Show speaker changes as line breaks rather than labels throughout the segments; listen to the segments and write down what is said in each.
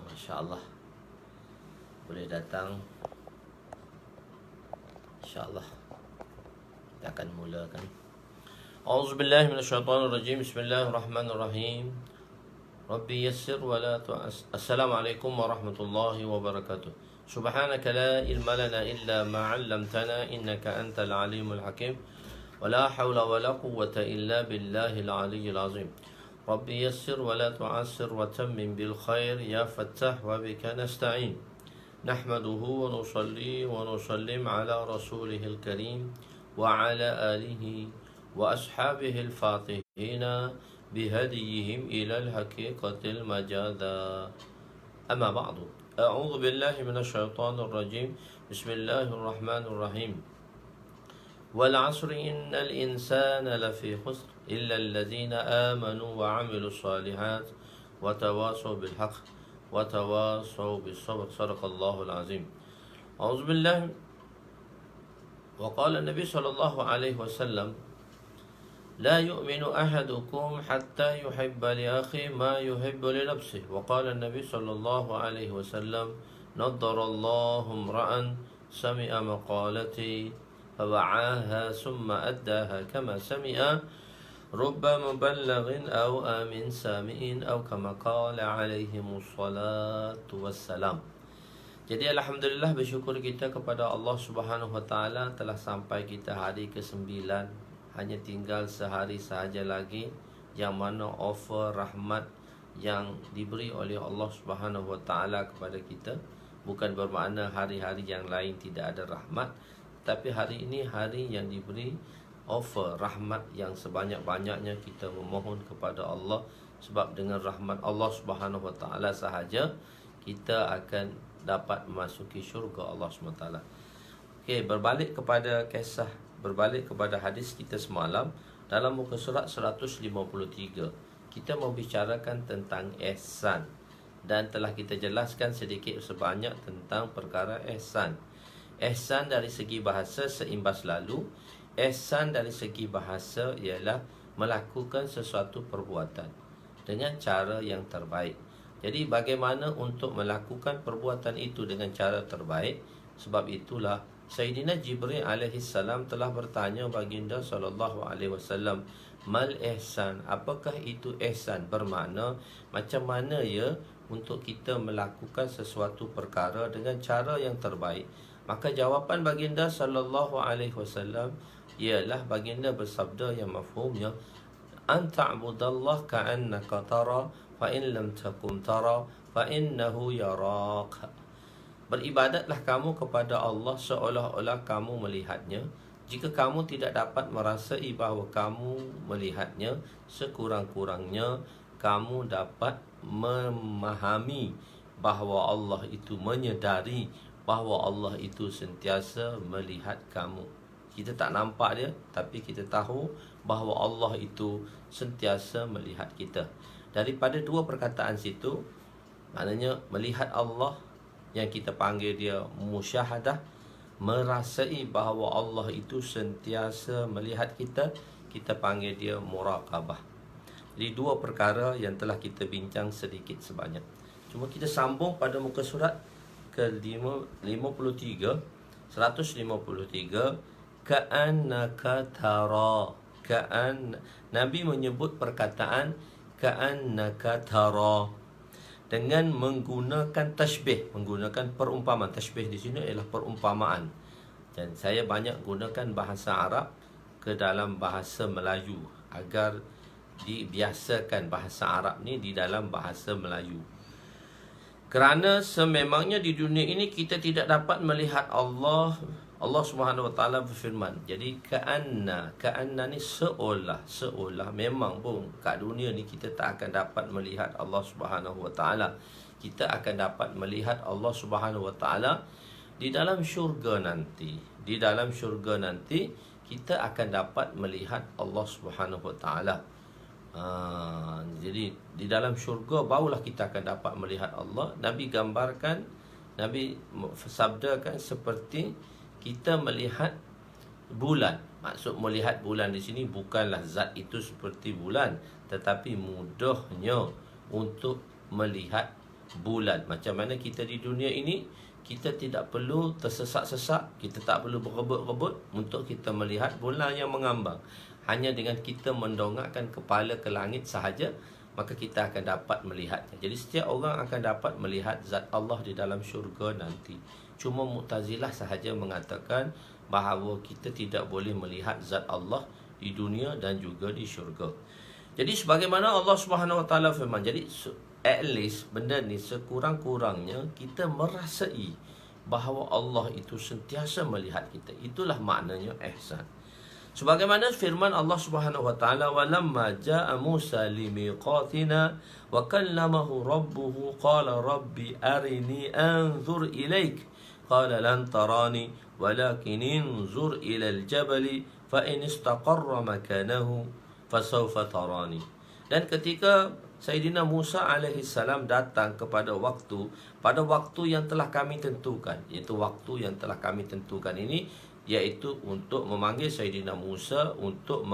Masya Allah. Boleh datang. InsyaAllah kita akan mulakan. A'udzubillahi minasyaitonirrajim. Bismillahirrahmanirrahim. Rabbi yassir wa la tu'as. Assalamualaikum warahmatullahi wabarakatuh. Subhanaka la ilma lana illa ma 'allamtana innaka antal alimul hakim. Wa la hawla wa la quwwata illa billahil aliyyil azim. Rabbi yassir wa la tu'assir wa tammim bil khair ya fattah wa bika nasta'in. Nahmaduhu wa nusalli wa nusallim ala rasulihil karim wa ala alihi wa ashabihil fatihina bihadiyihim ilal haqiqatil majada. Amma ba'du. A'udzu billahi minasyaitonir rajim. Bismillahirrahmanirrahim. Wal 'asri innal insana lafi khusr illa alladhina amanu wa 'amilus shalihat wa tawasaw bil haqq wa tawasaw bis sabr. Shadaqallahul azim. A'udzu billahi. Wa qala an-nabi sallallahu alaihi wasallam لا يؤمن أحدكم حتى يحب لأخيه ما يحب لنفسه. وقال النبي صلى الله عليه وسلم نضر الله امرأ سمع مقالتي فوعاها ثم أداها كما سمع رب مبلغ أو آمن سامع أو كما قال عليهم الصلاة والسلام. Jadi alhamdulillah, bersyukur kita kepada Allah Subhanahu wa taala telah sampai kita hari ke-9. Hanya tinggal sehari sahaja lagi yang mana offer rahmat yang diberi oleh Allah Subhanahu wa taala kepada kita. Bukan bermakna hari-hari yang lain tidak ada rahmat, tapi hari ini hari yang diberi offer rahmat yang sebanyak-banyaknya. Kita memohon kepada Allah, sebab dengan rahmat Allah Subhanahu wa taala sahaja kita akan dapat memasuki syurga Allah Subhanahu wa taala. Okey, berbalik kepada hadis kita semalam dalam muka surat 153. Kita membicarakan tentang ihsan dan telah kita jelaskan sedikit sebanyak tentang perkara ihsan. Ihsan dari segi bahasa seimbas lalu. Ihsan dari segi bahasa ialah melakukan sesuatu perbuatan dengan cara yang terbaik. Jadi bagaimana untuk melakukan perbuatan itu dengan cara terbaik? Sebab itulah Sayyidina Jibril alaihi salam telah bertanya baginda sallallahu alaihi wasallam, mal ihsan, apakah itu ihsan? Bermakna macam mana ya untuk kita melakukan sesuatu perkara dengan cara yang terbaik? Maka jawapan baginda sallallahu alaihi wasallam ialah baginda bersabda yang mafhumnya, an ta'budallah ka'annaka tara fa in lam takun tara fa innahu yarak. Beribadatlah kamu kepada Allah seolah-olah kamu melihatnya. Jika kamu tidak dapat merasai bahawa kamu melihatnya, sekurang-kurangnya kamu dapat memahami bahawa Allah itu menyedari bahawa Allah itu sentiasa melihat kamu. Kita tak nampak dia, tapi kita tahu bahawa Allah itu sentiasa melihat kita. Daripada dua perkataan situ, maknanya melihat Allah yang kita panggil dia musyahadah, merasai bahawa Allah itu sentiasa melihat kita, kita panggil dia muraqabah. Jadi dua perkara yang telah kita bincang sedikit sebanyak. Cuma kita sambung pada muka surat ke-53, 153, ka'annaka tara. Nabi menyebut perkataan ka'annaka tara dengan menggunakan tashbih, menggunakan perumpamaan. Tashbih di sini ialah perumpamaan. Dan saya banyak gunakan bahasa Arab ke dalam bahasa Melayu agar dibiasakan bahasa Arab ni di dalam bahasa Melayu. Kerana sememangnya di dunia ini kita tidak dapat melihat Allah. Allah Subhanahu wa taala berfirman. Jadi ka'anna ni seolah memang pun kat dunia ni kita tak akan dapat melihat Allah Subhanahu wa taala. Kita akan dapat melihat Allah Subhanahu wa taala di dalam syurga nanti. Di dalam syurga nanti kita akan dapat melihat Allah Subhanahu wa taala. Jadi di dalam syurga barulah kita akan dapat melihat Allah. Nabi gambarkan, Nabi sabdakan seperti kita melihat bulan. Maksud melihat bulan di sini bukanlah zat itu seperti bulan, tetapi mudahnya untuk melihat bulan. Macam mana kita di dunia ini, kita tidak perlu tersesak-sesak, kita tak perlu berebut-rebut untuk kita melihat bulan yang mengambang. Hanya dengan kita mendongakkan kepala ke langit sahaja, maka kita akan dapat melihatnya. Jadi setiap orang akan dapat melihat zat Allah di dalam syurga nanti. Cuma Mu'tazilah sahaja mengatakan bahawa kita tidak boleh melihat zat Allah di dunia dan juga di syurga. Jadi sebagaimana Allah Subhanahu Wa Taala firman, jadi at least benda ni sekurang-kurangnya kita merasai bahawa Allah itu sentiasa melihat kita. Itulah maknanya ihsan. Sebagaimana firman Allah Subhanahu Wa Taala, walamma jaa Musa limiqatina wa kallamahu rabbuhu qala rabbi arini anzur ilaik qala lan tarani walakin inzur ila al-jabali fa in istaqarra makanahu fasawfa tarani. Dan ketika Sayyidina Musa alaihissalam datang pada waktu yang telah kami tentukan, iaitu waktu yang telah kami tentukan ini, iaitu untuk memanggil Sayyidina Musa untuk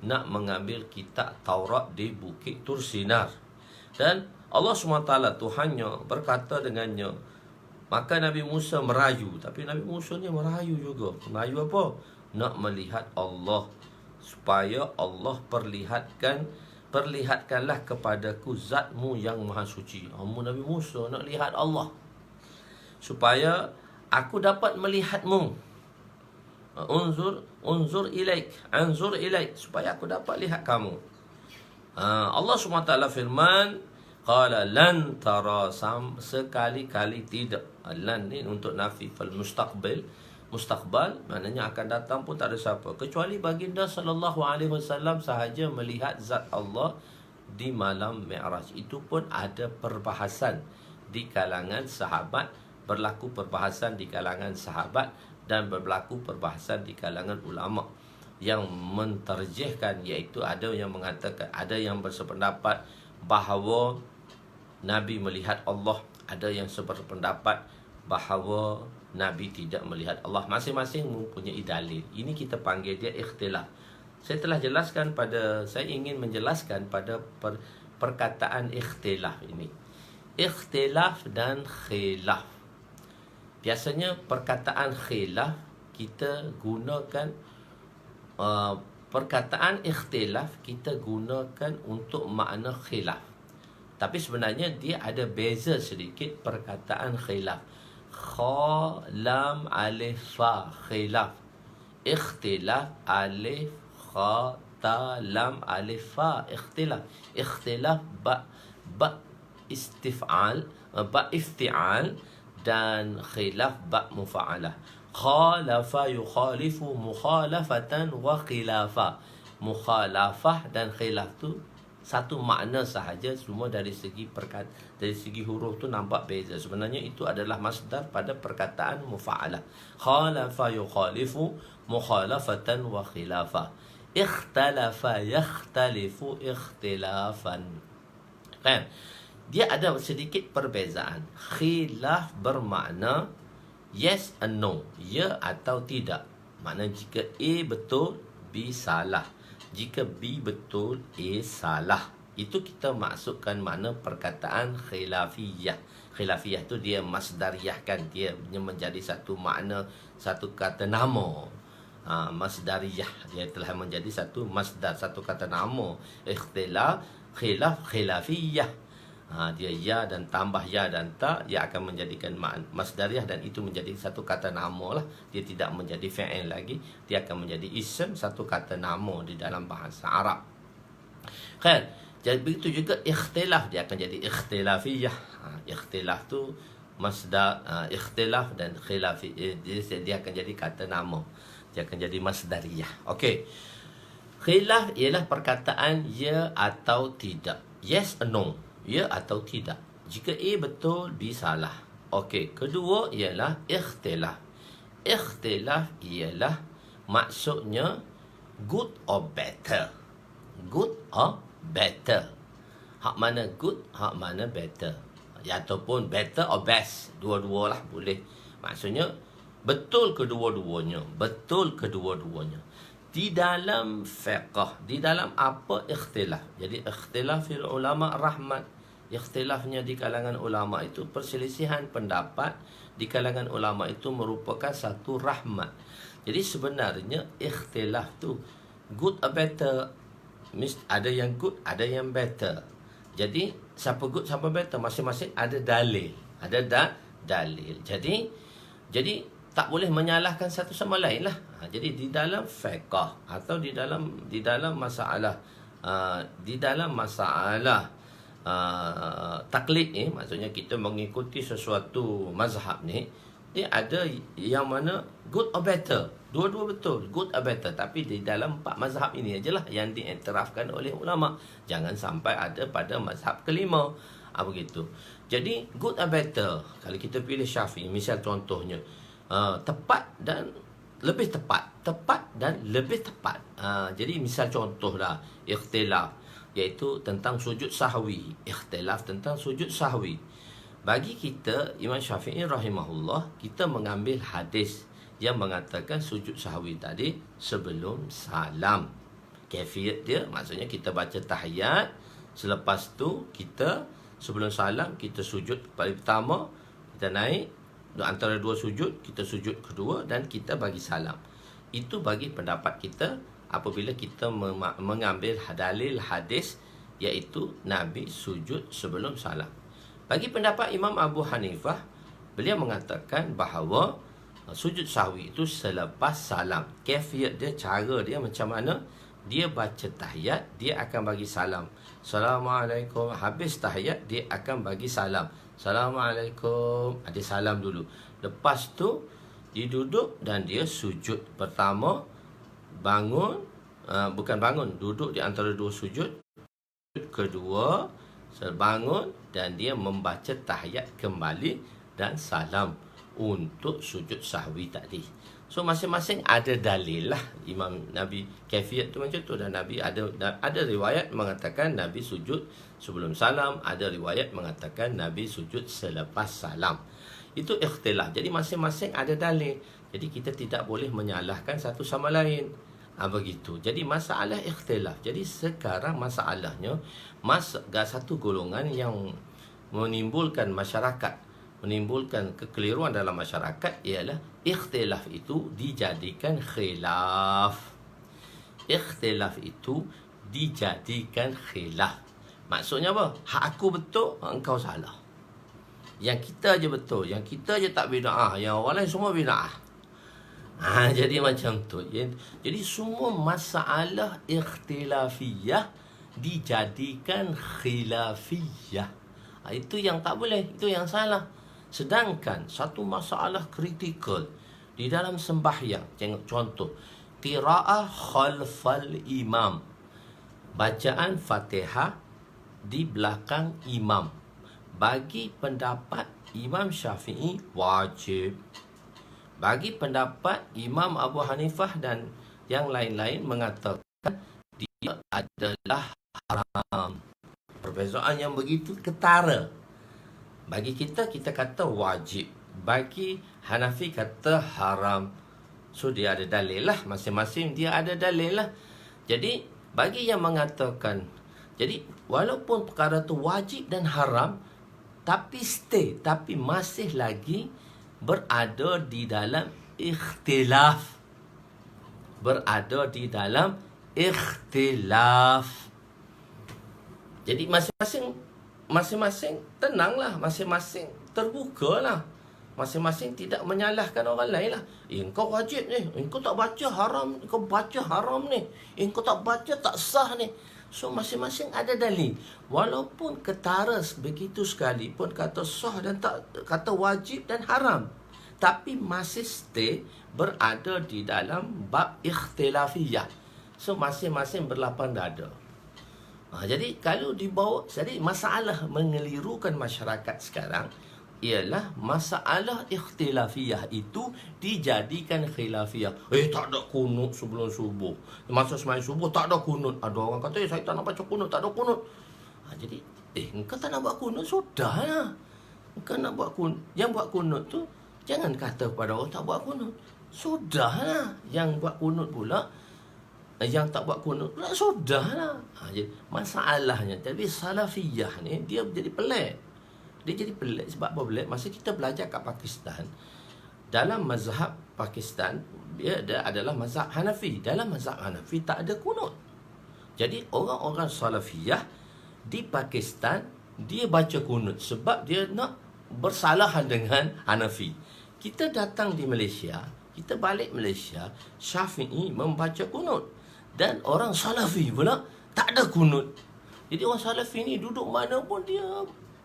nak mengambil kitab Taurat di Bukit Tur Sinar. Dan Allah SWT Tuhannya berkata dengannya, maka Nabi Musa merayu. Tapi Nabi Musa ni merayu juga. Merayu apa? Nak melihat Allah, supaya Allah perlihatkanlah kepadaku zatmu yang maha suci. Nabi Musa nak lihat Allah, supaya aku dapat melihatmu. Unzur ilaik, supaya aku dapat lihat kamu. Allah SWT firman, qala lan tara, sekali-kali tidak. Lan ni untuk nafi fal mustaqbal, maknanya akan datang pun tak ada siapa, kecuali baginda sallallahu alaihi wasallam sahaja melihat zat Allah di malam Mi'raj. Itu pun ada perbahasan di kalangan sahabat, berlaku perbahasan di kalangan sahabat dan berlaku perbahasan di kalangan ulama yang menterjihkan, iaitu ada yang mengatakan, ada yang bersependapat bahawa Nabi melihat Allah, ada yang berpendapat bahawa Nabi tidak melihat Allah. Masing-masing mempunyai dalil. Ini kita panggil dia ikhtilaf. Saya ingin menjelaskan pada perkataan ikhtilaf ini. Ikhtilaf dan khilaf. Biasanya perkataan khilaf kita gunakan, perkataan ikhtilaf kita gunakan untuk makna khilaf. Tapi sebenarnya dia ada beza sedikit perkataan khilaf. Kha, lam, alif, fa, khilaf. Ikhtilaf, alif, kha, ta, lam, alif, fa, ikhtilaf. Ikhtilaf, ba istif'al, ba ifti'al, dan khilaf, ba mufa'alah. Khalafa yukhalifu mukhalafatan wa khilafa. Mukhalafah dan khilaf tu satu makna sahaja, semua dari segi huruf tu nampak beza. Sebenarnya itu adalah masdar pada perkataan mufa'alah. Khalafa yukhalifu mukhalafatan wa khilafa. Ikhtalafa yakhtalifu ikhtilafan. Kan? Dia ada sedikit perbezaan. Khilaf bermakna yes and no, ya atau tidak. Makna jika A betul, B salah. Jika B betul, A salah. Itu kita masukkan makna perkataan khilafiyah. Khilafiyah tu dia masdariyahkan, dia menjadi satu makna, satu kata nama. Masdariyah, dia telah menjadi satu masdar, satu kata nama. Ikhtilaf, khilaf, khilafiyah. Dia ya dan tambah ya dan ta, dia akan menjadikan masdariyah, dan itu menjadi satu kata nama lah. Dia tidak menjadi fi'il lagi, dia akan menjadi ism, satu kata nama di dalam bahasa Arab. Kan? Jadi begitu juga ikhtilaf, dia akan jadi ikhtilafiyah. Ikhtilaf tu masdar, ikhtilaf dan khilafi, dia akan jadi kata nama, dia akan jadi masdariyah. Okey. Khilaf ialah perkataan ya atau tidak, yes or no, ya atau tidak. Jika A betul, B salah. Okey, kedua ialah ikhtilaf. Ikhtilaf ialah maksudnya good or better. Good or better. Hak mana good, hak mana better. Ya, ataupun better or best. Dua-dua lah boleh. Maksudnya betul kedua-duanya. Betul kedua-duanya. Di dalam fiqh, di dalam apa ikhtilaf. Jadi ikhtilaf fil ulama rahmat, Ikhtilafnya di kalangan ulama itu, perselisihan pendapat di kalangan ulama itu merupakan satu rahmat. Jadi sebenarnya ikhtilaf tu good or better, ada yang good, ada yang better. Jadi siapa good, siapa better, masing-masing ada dalil, dalil. Jadi tak boleh menyalahkan satu sama lain lah. Jadi di dalam fiqh atau di dalam masalah taklid ni, maksudnya kita mengikuti sesuatu mazhab ni, dia ada yang mana good or better. Dua-dua betul, good or better. Tapi di dalam 4 mazhab ini ajalah yang diiktirafkan oleh ulama. Jangan sampai ada pada mazhab kelima. Begitu. Jadi good or better, kalau kita pilih Syafi'i, misal contohnya, tepat dan lebih tepat. Tepat dan lebih tepat. Jadi misal contohlah ikhtilaf, iaitu tentang sujud sahwi. Ikhtilaf tentang sujud sahwi. Bagi kita, Imam Syafi'i rahimahullah, kita mengambil hadis yang mengatakan sujud sahwi tadi sebelum salam. Kafiyat dia, maksudnya kita baca tahiyat, selepas tu kita sebelum salam kita sujud kali pertama, kita naik antara 2 sujud, kita sujud kedua dan kita bagi salam. Itu bagi pendapat kita apabila kita mengambil dalil hadis, iaitu Nabi sujud sebelum salam. Bagi pendapat Imam Abu Hanifah, beliau mengatakan bahawa sujud sahwi itu selepas salam. Kafiyat dia, cara dia macam mana? Dia baca tahiyat, dia akan bagi salam. Assalamualaikum. Habis tahiyat, dia akan bagi salam. Assalamualaikum. Ada salam dulu. Lepas tu, dia duduk dan dia sujud pertama. Bangun, bukan bangun, duduk di antara 2 sujud. Kedua, bangun dan dia membaca tahiyat kembali dan salam untuk sujud sahwi tadi. So masing-masing ada dalil lah. Imam Nabi kafiyat tu macam tu, dan Nabi ada riwayat mengatakan Nabi sujud sebelum salam, ada riwayat mengatakan Nabi sujud selepas salam. Itu ikhtilaf. Jadi masing-masing ada dalil. Jadi kita tidak boleh menyalahkan satu sama lain. Begitu. Jadi masalah ikhtilaf. Jadi sekarang masalahnya satu golongan yang menimbulkan kekeliruan dalam masyarakat ialah ikhtilaf itu dijadikan khilaf. Ikhtilaf itu dijadikan khilaf. Maksudnya apa? Hak aku betul, engkau salah. Yang kita je betul, yang kita je tak bid'ah, yang orang lain semua bid'ah. Jadi macam tu. Jadi semua masalah ikhtilafiyah dijadikan khilafiyah. Itu yang tak boleh, itu yang salah. Sedangkan satu masalah kritikal di dalam sembahyang, contoh qiraah khalfal imam, bacaan Fatihah di belakang imam. Bagi pendapat Imam Syafi'i wajib. Bagi pendapat Imam Abu Hanifah dan yang lain-lain mengatakan dia adalah haram. Perbezaan yang begitu ketara. Bagi kita kata wajib. Bagi Hanafi kata haram. So dia ada dalil lah. Masing-masing dia ada dalil lah. Jadi bagi yang mengatakan, jadi walaupun perkara tu wajib dan haram, tapi masih lagi berada di dalam ikhtilaf. Jadi masing-masing tenanglah, masing-masing terbukalah. Masing-masing tidak menyalahkan orang lain lah. Engkau wajib ni, engkau tak baca haram, engkau baca haram ni, engkau tak baca tak sah ni. So masing-masing ada dalil. Walaupun ketara begitu sekali pun kata sah dan tak, kata wajib dan haram, tapi masih stay berada di dalam bab ikhtilafiyah. So masing-masing berlapang dada. Jadi kalau dibawa, jadi masalah mengelirukan masyarakat sekarang ialah masalah ikhtilafiyah itu dijadikan khilafiyah. Tak ada kunut sebelum subuh. Masa sembahyang subuh tak ada kunut. Ada orang kata, saya tak nak baca kunut, tak ada kunut. Jadi, engkau tak nak buat kunut, sudahlah. Engkau nak buat kunut. Yang buat kunut tu, jangan kata kepada orang tak buat kunut. Sudahlah. Yang buat kunut pula, yang tak buat kunut, sudahlah. Jadi masalahnya, tapi salafiyah ni dia jadi pelik. Dia jadi pelik sebab apa pelik? Masa kita belajar kat Pakistan, dalam mazhab Pakistan, dia adalah mazhab Hanafi. Dalam mazhab Hanafi tak ada kunut. Jadi orang-orang salafiyah di Pakistan, dia baca kunut sebab dia nak bersalahan dengan Hanafi. Kita datang di Malaysia, kita balik Malaysia, Syafi'i membaca kunut. Dan orang Salafi pula tak ada kunut. Jadi orang Salafi ni duduk mana pun dia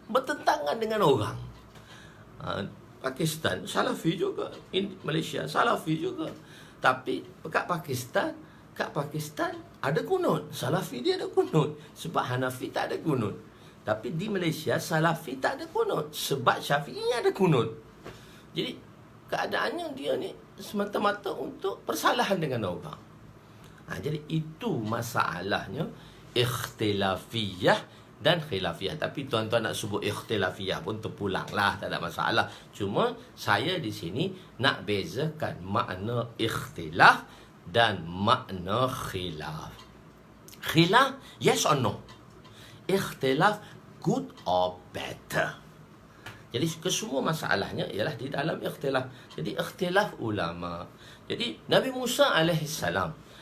bertentangan dengan orang. Pakistan Salafi juga, Malaysia Salafi juga. Tapi kat Pakistan ada kunut. Salafi dia ada kunut sebab Hanafi tak ada kunut. Tapi di Malaysia Salafi tak ada kunut sebab Syafi'i ada kunut. Jadi keadaannya dia ni semata-mata untuk persalahan dengan orang. Jadi itu masalahnya ikhtilafiyah dan khilafiyah. Tapi tuan-tuan nak sebut ikhtilafiyah pun terpulanglah, tak ada masalah. Cuma saya di sini nak bezakan makna ikhtilaf dan makna khilaf. Khilaf, yes or no? Ikhtilaf, good or better? Jadi kesemua masalahnya ialah di dalam ikhtilaf. Jadi ikhtilaf ulama. Jadi Nabi Musa alaihissalam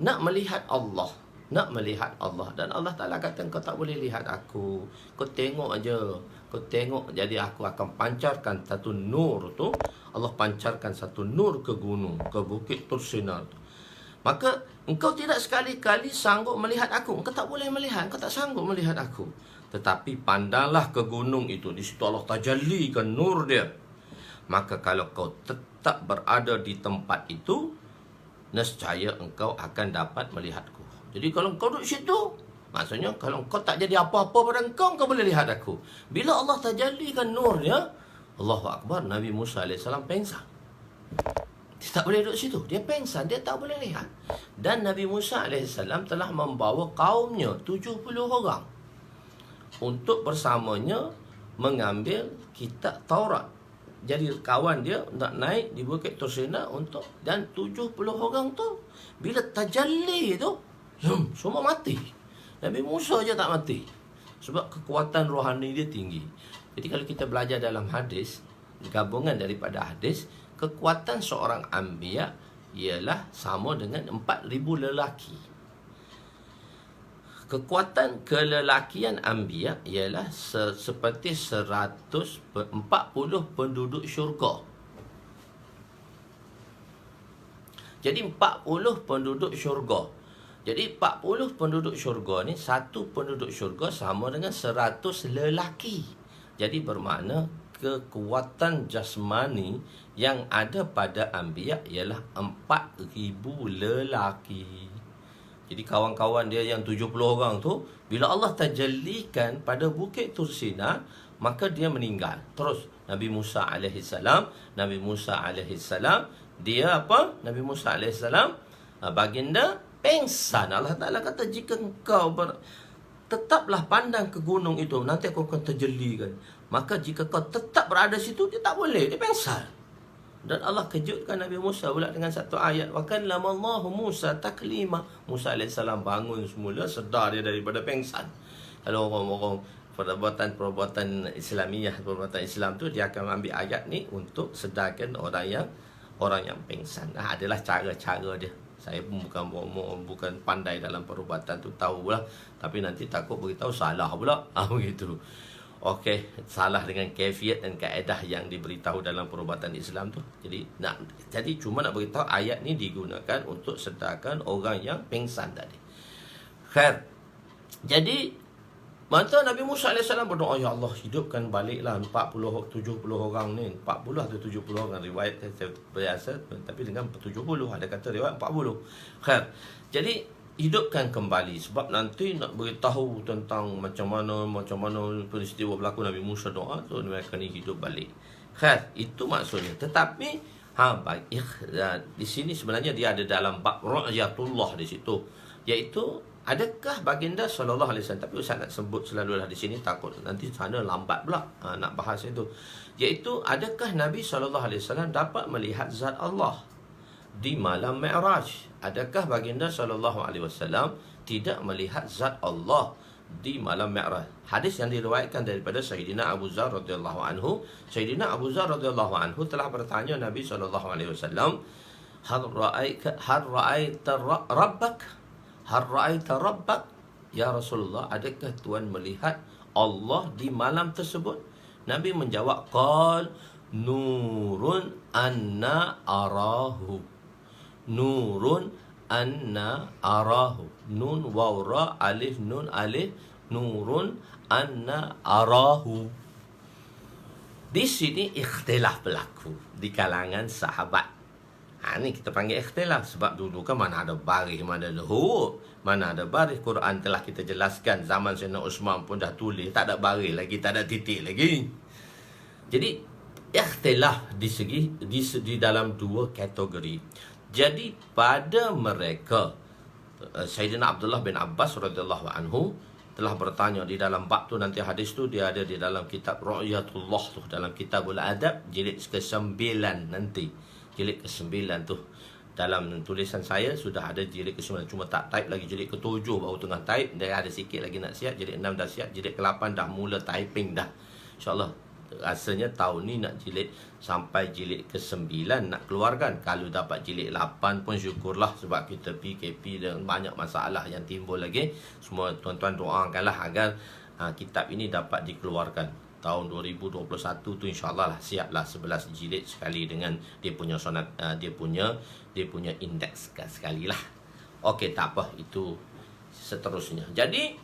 nak melihat Allah. Nak melihat Allah. Dan Allah Ta'ala kata, kau tak boleh lihat aku. Kau tengok aja. Kau tengok. Jadi aku akan pancarkan satu nur tu. Allah pancarkan satu nur ke gunung, ke bukit Tursina tu. Maka engkau tidak sekali-kali sanggup melihat aku. Engkau tak boleh melihat. Engkau tak sanggup melihat aku. Tetapi pandanglah ke gunung itu. Di situ Allah tajallikan nur dia. Maka kalau kau tetap berada di tempat itu, nescaya engkau akan dapat melihatku. Jadi kalau engkau duduk situ, maksudnya kalau engkau tak jadi apa-apa pada engkau boleh lihat aku. Bila Allah tajallikan nurnya, Allahu Akbar, Nabi Musa AS pengsan. Dia tak boleh duduk situ. Dia pengsan, dia tak boleh lihat. Dan Nabi Musa AS telah membawa kaumnya 70 orang untuk bersamanya mengambil kitab Taurat. Jadi kawan dia nak naik di Bukit Tursina untuk, dan 70 orang tu bila tajalli tu semua mati. Nabi Musa je tak mati sebab kekuatan rohani dia tinggi. Jadi kalau kita belajar dalam hadis, gabungan daripada hadis, kekuatan seorang anbiya ialah sama dengan 4,000 lelaki. Kekuatan kelelakian anbiya ialah seperti 140 penduduk syurga. Jadi 40 penduduk syurga. Jadi 40 penduduk syurga ni, satu penduduk syurga sama dengan 100 lelaki. Jadi bermakna kekuatan jasmani yang ada pada anbiya ialah 4,000 lelaki. Jadi kawan-kawan dia yang 70 orang tu, bila Allah tajallikan pada Bukit Tursina, maka dia meninggal. Terus Nabi Musa alaihissalam, dia apa? Nabi Musa alaihissalam, baginda pengsan. Allah Ta'ala kata, jika engkau tetaplah pandang ke gunung itu, nanti aku akan tajallikan. Maka jika kau tetap berada situ, dia tak boleh, dia pengsan. Dan Allah kejutkan Nabi Musa pula dengan satu ayat, wa kallama Allahu Musa taklima. Musa AS bangun semula, sedar dia daripada pengsan. Kalau orang-orang perbuatan Islamiyah, perbuatan Islam tu, dia akan ambil ayat ni untuk sedarkan orang yang pengsan. Adalah cara-cara dia. Saya pun bukan pandai dalam perubatan tu, tahu pula, tapi nanti takut beritahu salah pula. Begitu. Okey, salah dengan kaifiat dan kaedah yang diberitahu dalam perubatan Islam tu. Jadi cuma nak beritahu ayat ni digunakan untuk sedarkan orang yang pengsan tadi. Khair. Jadi maka Nabi Musa AS berdoa, ya Allah, hidupkan baliklah 70 orang ni. 40 atau 70 orang, riwayat biasa, tapi dengan 70, ada kata riwayat 40. Khair. Jadi hidupkan kembali, sebab nanti nak beritahu tentang macam mana peristiwa berlaku. Nabi Musa doa tu mereka ni hidup balik. Khair, itu maksudnya. Tetapi di sini sebenarnya dia ada dalam bab ru'yatullah di situ, iaitu adakah baginda sallallahu alaihi wasallam, tapi Ustaz nak sebut selalulah di sini, takut nanti sana lambat pula nak bahas itu, iaitu adakah Nabi sallallahu alaihi wasallam dapat melihat zat Allah. di malam Mi'raj. Adakah baginda sallallahu alaihi wasallam tidak melihat zat Allah di malam Mi'raj? Hadis yang diriwayatkan daripada Sayyidina Abu Dzar radhiyallahu anhu. Sayyidina Abu Dzar radhiyallahu anhu telah bertanya Nabi sallallahu alaihi wasallam, "Hal ra'aita rabbak? Hal ra'aita rabbak?" Ya Rasulullah, adakah Tuhan melihat Allah di malam tersebut? Nabi menjawab, qal nurun anna arahu. Nurun anna arahu. Nun waw ra alif nun alif, nurun anna arahu. Di sini ikhtilaf berlaku di kalangan sahabat. Ini kita panggil ikhtilaf sebab dulu kan mana ada baris, mana ada huruf, mana ada baris. Quran telah kita jelaskan, zaman Sayyidina Uthman pun dah tulis, tak ada baris lagi, tak ada titik lagi. Jadi ikhtilaf di dalam dua kategori. Jadi pada mereka, Sayyidina Abdullah bin Abbas radhiyallahu anhu telah bertanya di dalam bab tu, nanti hadis tu dia ada di dalam kitab Ru'yatullah tu, dalam Kitabul Adab jilid ke-9 nanti. Jilid ke-9 tu. Dalam tulisan saya sudah ada jilid ke-9, cuma tak type lagi. Jilid ke-7 baru tengah type, dia ada sikit lagi nak siap. Jilid 6 dah siap, jilid ke-8 dah mula typing dah. InsyaAllah rasanya tahun ni nak jilid sampai jilid ke-9 nak keluarkan. Kalau dapat jilid 8 pun syukurlah, sebab kita PKP dengan banyak masalah yang timbul lagi. Semua tuan-tuan doakanlah agar kitab ini dapat dikeluarkan. Tahun 2021 tu insyaAllah lah siaplah 11 jilid sekali dengan dia punya sonat, dia punya indeks sekali lah. Okey, tak apa, itu seterusnya. Jadi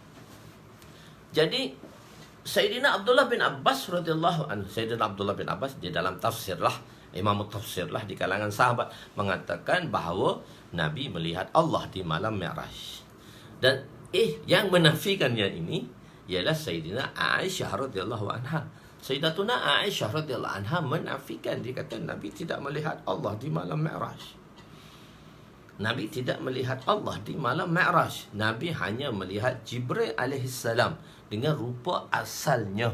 Sayyidina Abdullah bin Abbas radhiyallahu anhu, Sayyidina Abdullah bin Abbas di dalam tafsir lah, imam tafsir lah di kalangan sahabat, mengatakan bahawa Nabi melihat Allah di malam Mi'raj. Dan yang menafikannya ini ialah Sayyidina Aisyah radhiyallahu anha. Sayyidatuna Aisyah radhiyallahu anha menafikan, dia kata Nabi tidak melihat Allah di malam Mi'raj. Nabi tidak melihat Allah di malam Mi'raj. Nabi hanya melihat Jibril alaihissalam dengan rupa asalnya.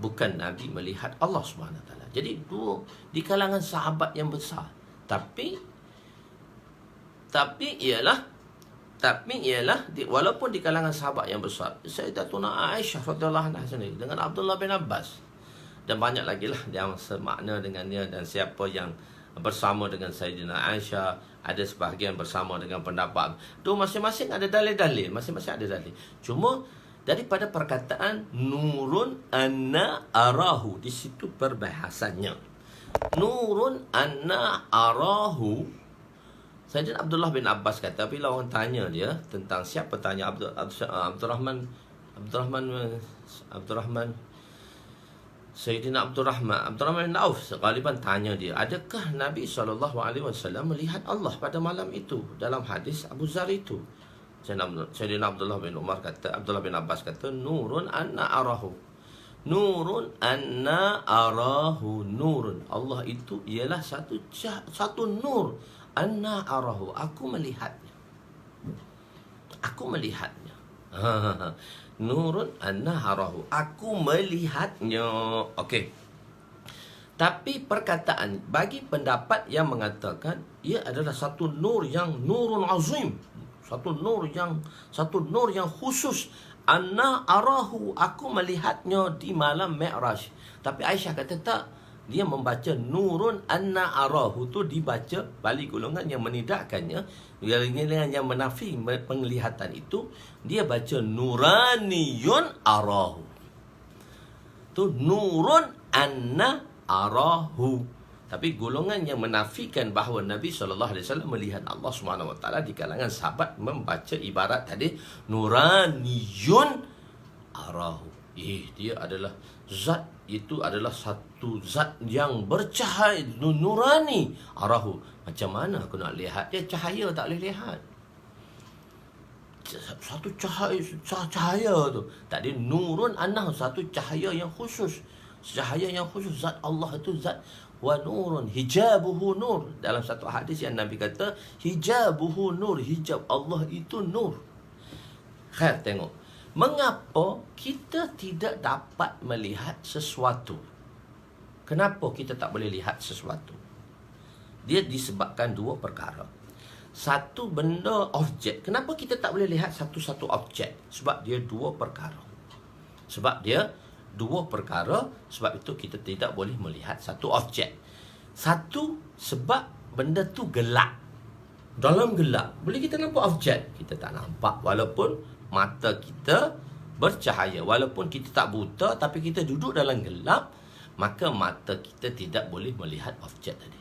Bukan Nabi melihat Allah SWT. Jadi dua di kalangan sahabat yang besar. Tapi ialah walaupun di kalangan sahabat yang besar, Sayyidatuna Aisyah radhiyallahu anha sendiri dengan Abdullah bin Abbas dan banyak lagi lah yang semakna dengannya, dan siapa yang bersama dengan Sayyidina Aisyah, ada sebahagian bersama dengan pendapat tu, masing-masing ada dalil-dalil, masing-masing ada dalil. Cuma daripada perkataan nurun anna arahu, di situ perbahasannya. Nurun anna arahu, Sayyidina Abdullah bin Abbas kata, bila orang tanya dia tentang siapa, tanya Abdurrahman Sayyidina Abdurrahman bin Auf sekaliban tanya dia, adakah Nabi SAW melihat Allah pada malam itu? Dalam hadis Abu Dzar itu, Sayyidina Abdullah bin Abbas kata, nurun anna arahu. Nurun anna arahu. Nurun, Allah itu ialah satu nur. Anna arahu, aku melihatnya. Nurun anna arahu, aku melihatnya. Okey. Tapi perkataan bagi pendapat yang mengatakan ia adalah satu nur yang nurun azim, satu nur yang khusus. Anna arahu, aku melihatnya di malam Mi'raj. Tapi Aisyah kata tak, dia membaca nurun anna arahu tu dibaca balik golongan yang menidakkannya, yang menafi penglihatan itu, dia baca nuraniyun arahu. Tu nurun anna arahu. Tapi golongan yang menafikan bahawa Nabi SAW melihat Allah SWT di kalangan sahabat membaca ibarat tadi nuraniyun arahu. Dia adalah zat, itu adalah satu zat yang bercahaya, nurani. Arahu, macam mana aku nak lihat dia? Cahaya tak boleh lihat. Satu cahaya tu. Tadi nurun anah, satu cahaya yang khusus. Cahaya yang khusus. Zat Allah itu zat wa nurun hijabuhu nur. Dalam satu hadis yang Nabi kata hijabuhu nur, hijab Allah itu nur. Khair, tengok mengapa kita tidak dapat melihat sesuatu. Kenapa kita tak boleh lihat sesuatu? Dia disebabkan dua perkara. Satu benda objek. Kenapa kita tak boleh lihat satu-satu objek? Sebab dia dua perkara. Sebab itu kita tidak boleh melihat satu objek. Satu, sebab benda tu gelap. Dalam gelap, boleh kita nampak objek? Kita tak nampak. Walaupun mata kita bercahaya. Walaupun kita tak buta, tapi kita duduk dalam gelap, maka mata kita tidak boleh melihat objek tadi.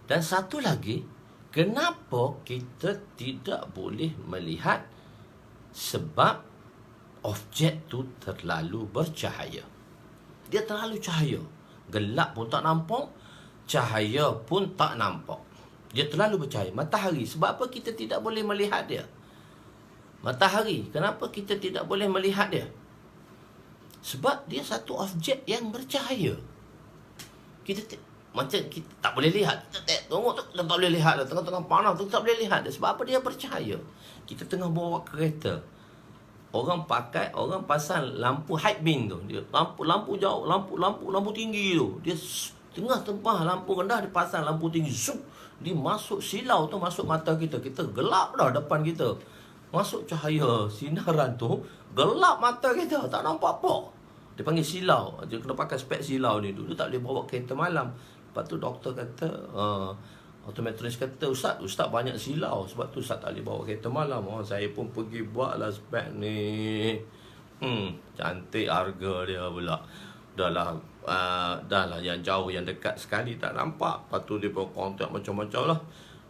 Dan satu lagi, kenapa kita tidak boleh melihat? Sebab objek tu terlalu bercahaya. Dia terlalu cahaya. Gelap pun tak nampak, cahaya pun tak nampak. Dia terlalu bercahaya. Matahari, sebab apa kita tidak boleh melihat dia? Matahari, kenapa kita tidak boleh melihat dia? Sebab dia satu objek yang bercahaya. Macam kita tak boleh lihat. Kita tengok tu, kita tak boleh lihat. Tengah-tengah panas tu, tak boleh lihat. Sebab apa? Dia bercahaya. Kita tengah bawa kereta. Orang pasang lampu high beam tu. Dia lampu jauh, lampu tinggi tu. Dia tengah tempah lampu rendah, dia pasang lampu tinggi. Zup, dia masuk silau tu, masuk mata kita. Kita gelap dah depan kita. Masuk cahaya sinaran tu, gelap mata kita, tak nampak apa. Dia panggil silau. Dia kena pakai spek silau ni. Dulu tak boleh bawa kereta malam. Lepas tu doktor kata, optometris kata, Ustaz banyak silau. Sebab tu Ustaz tak boleh bawa kereta malam. Saya pun pergi buatlah spek ni. Cantik harga dia pula. Dah lah yang jauh, yang dekat sekali tak nampak. Lepas tu dia pun kontak macam-macam lah.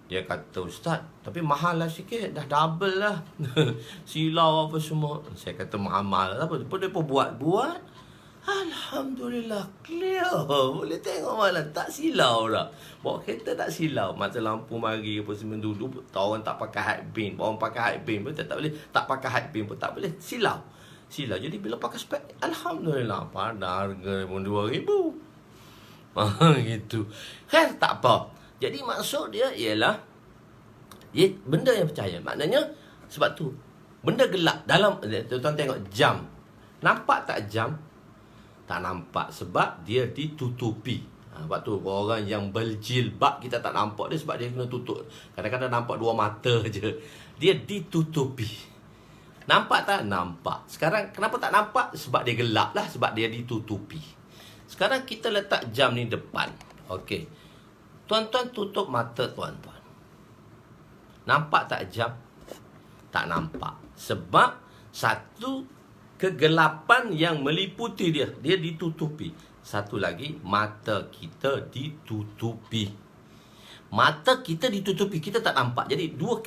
Dia kata, Ustaz, tapi mahal lah sikit. Dah double lah. Silau apa semua. Saya kata mahal lah. Dia pun buat. Alhamdulillah, clear. Boleh tengok malam, tak silau dah. Bawa kereta tak silau. Masa lampu mari apa semua dulu, orang tak pakai high beam. Orang pakai high beam pun tak boleh. Tak pakai high beam pun tak boleh. Silau. Jadi bila pakai spek, Alhamdulillah, pada harga pun 2,000. Gitu. Kan tak apa. Jadi maksud dia ialah benda yang percaya. Maknanya sebab tu benda gelap dalam, tuan tengok jam. Nampak tak jam? Tak nampak sebab dia ditutupi. Sebab tu orang yang berjilbab kita tak nampak dia sebab dia kena tutup. Kadang-kadang nampak dua mata je. Dia ditutupi. Nampak tak? Nampak. Sekarang kenapa tak nampak? Sebab dia gelap lah. Sebab dia ditutupi. Sekarang kita letak jam ni depan. Okey. Tuan-tuan tutup mata tuan-tuan. Nampak tak jam? Tak nampak. Sebab satu, kegelapan yang meliputi dia. Dia ditutupi. Satu lagi, mata kita ditutupi. Mata kita ditutupi. Kita tak nampak. Jadi dua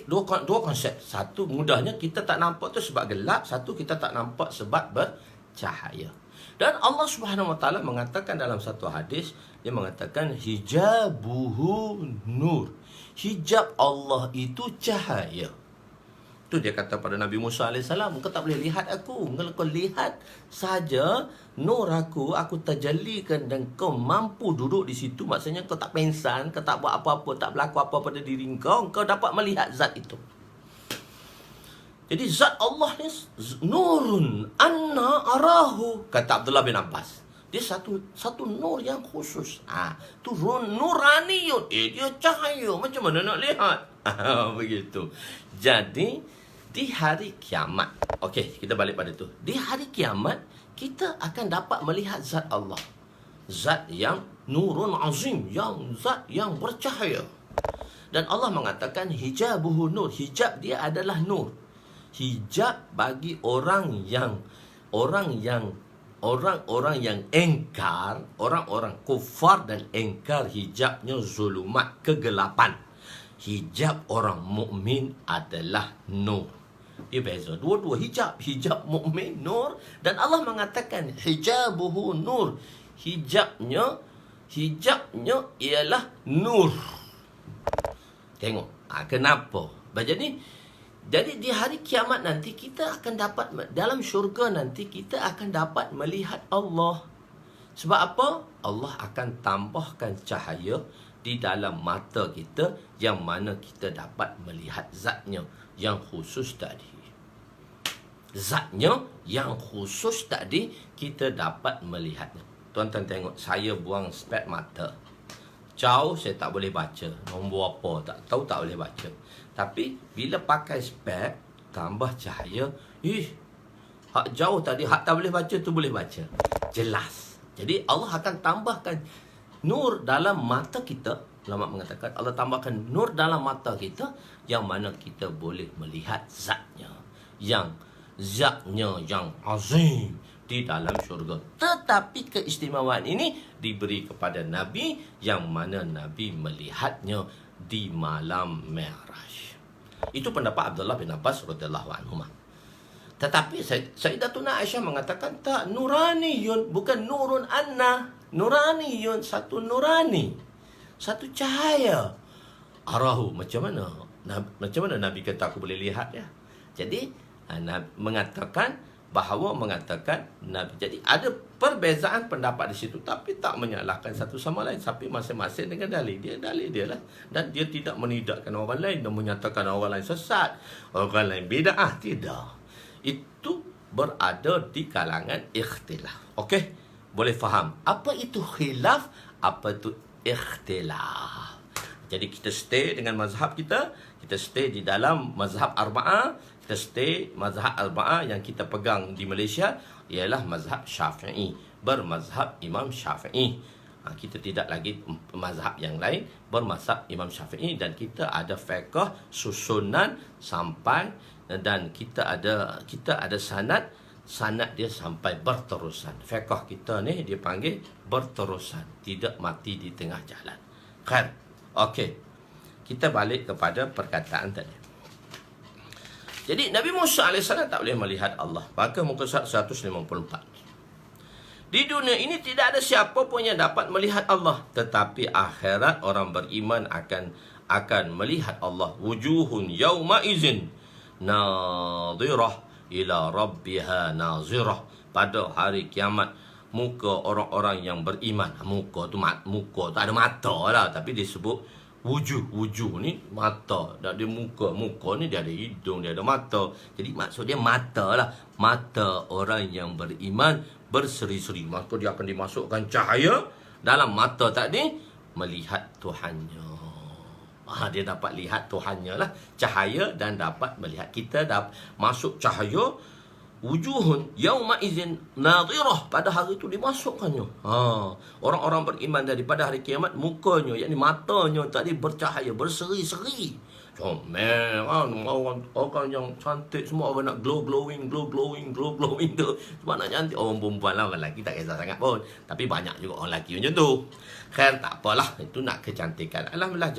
konsep. Satu, mudahnya kita tak nampak tu sebab gelap. Satu, kita tak nampak sebab bercahaya. Dan Allah Subhanahu Wa Taala mengatakan dalam satu hadis, dia mengatakan hijabuhu nur. Hijab Allah itu cahaya. Tu dia kata pada Nabi Musa AS, kau tak boleh lihat aku. Kalau kau lihat saja nur aku terjalikan dan kau mampu duduk di situ. Maksudnya kau tak pengsan, kau tak buat apa-apa, tak berlaku apa pada diri kau dapat melihat zat itu. Jadi zat Allah ni nurun anna arahu, kata Abdullah bin Abbas. Dia satu nur yang khusus. Tu nuraniyun. Dia cahaya. Macam mana nak lihat? Begitu. Jadi di hari kiamat, okey, kita balik pada tu. Di hari kiamat, kita akan dapat melihat zat Allah. Zat yang nurun azim, zat yang bercahaya. Dan Allah mengatakan hijabuhu nur. Hijab dia adalah nur. Hijab bagi orang yang engkar, orang-orang kufar dan engkar, hijabnya zulumat, kegelapan. Hijab orang mukmin adalah nur. Dia beza. Dua-dua hijab mukmin nur, dan Allah mengatakan hijabuhu nur. Hijabnya ialah nur. Tengok. Kenapa? Jadi di hari kiamat nanti kita akan dapat, dalam syurga nanti kita akan dapat melihat Allah. Sebab apa? Allah akan tambahkan cahaya di dalam mata kita, yang mana kita dapat melihat zatnya yang khusus tadi. Zatnya yang khusus tadi kita dapat melihatnya. Tuan-tuan tengok, saya buang spek mata. Jauh saya tak boleh baca. Nombor apa tak tahu, tak boleh baca. Tapi bila pakai spek tambah cahaya, hak jauh tadi, hak tak boleh baca tu boleh baca. Jelas. Jadi Allah akan tambahkan nur dalam mata kita. Ulama mengatakan Allah tambahkan nur dalam mata kita, yang mana kita boleh melihat zatnya, yang azim di dalam syurga. Tetapi keistimewaan ini diberi kepada Nabi, yang mana Nabi melihatnya di malam Mi'raj. Itu pendapat Abdullah bin Abbas radhiyallahu anhu. Tetapi Sayyidatuna Aisyah mengatakan tak, nuraniyun, bukan nurun anna. Nuraniyun, satu nurani, satu cahaya. Arahu, macam mana Nabi kata aku boleh lihat ya. Jadi mengatakan Nabi. Jadi ada perbezaan pendapat di situ, tapi tak menyalahkan satu sama lain. Tapi masing-masing dengan dalil dia lah. Dan dia tidak menidakkan orang lain dan menyatakan orang lain sesat, orang lain bid'ah. Tidak. Itu berada di kalangan ikhtilaf. Okey? Boleh faham apa itu khilaf, apa itu ikhtilaf. Jadi kita stay dengan mazhab kita stay di dalam mazhab Arba'ah. Kita stay mazhab Arba'ah yang kita pegang di Malaysia ialah mazhab Syafi'i, bermazhab Imam Syafi'i. Kita tidak lagi mazhab yang lain, bermazhab Imam Syafi'i. Dan kita ada fiqh susunan sampai, dan kita ada sanad dia sampai berterusan. Fiqh kita ni dia panggil berterusan, tidak mati di tengah jalan. Khair. Okey. Kita balik kepada perkataan tadi. Jadi Nabi Musa AS tak boleh melihat Allah. Maka muka surat 154. Di dunia ini tidak ada siapa pun yang dapat melihat Allah. Tetapi akhirat orang beriman akan melihat Allah. Wujuhun yawma izin nadhirah ila rabbiha nazirah. Pada hari kiamat, muka orang-orang yang beriman. Muka tak ada mata lah, tapi disebut wujuh ni mata. Dan dia muka ni dia ada hidung, dia ada mata. Jadi maksud dia mata lah. Mata orang yang beriman berseri-seri. Maka dia akan dimasukkan cahaya dalam mata tadi, melihat Tuhannya. Dia dapat lihat Tuhannya lah, cahaya, dan dapat melihat. Kita dapat masuk cahaya. Wujuhun yauma izin nadhirah, pada hari itu dimasukkannya. Orang-orang beriman daripada hari kiamat, mukanya, yakni matanya tadi bercahaya, berseri-seri. Comel kan, orang yang cantik semua, orang nak glowing tu. Sebab nak cantik, orang perempuan lah, orang lelaki tak kisah sangat pun. Tapi banyak juga orang lelaki macam tu. Khair, tak apalah, itu nak kecantikan. Alhamdulillah,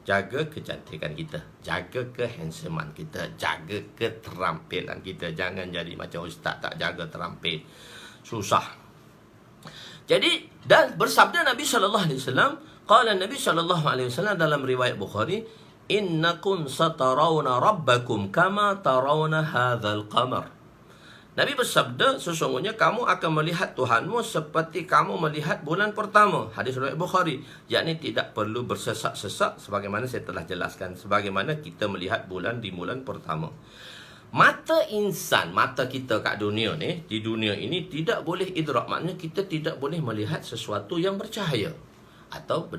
jaga kecantikan kita, jaga kehandsomean kita, jaga keterampilan kita. Jangan jadi macam ustaz tak jaga terampil, susah. Jadi, dan bersabda Nabi SAW, qala Nabi SAW dalam riwayat Bukhari, innakum satarawna rabbakum kama tarawna hadzal qamar. Nabi bersabda, sesungguhnya kamu akan melihat Tuhanmu seperti kamu melihat bulan pertama. Hadis riwayat Bukhari. Yakni tidak perlu bersesak-sesak, sebagaimana saya telah jelaskan, sebagaimana kita melihat bulan di bulan pertama. Mata insan, mata kita kat dunia ni, di dunia ini tidak boleh idrak. Maknanya kita tidak boleh melihat sesuatu yang bercahaya atau ke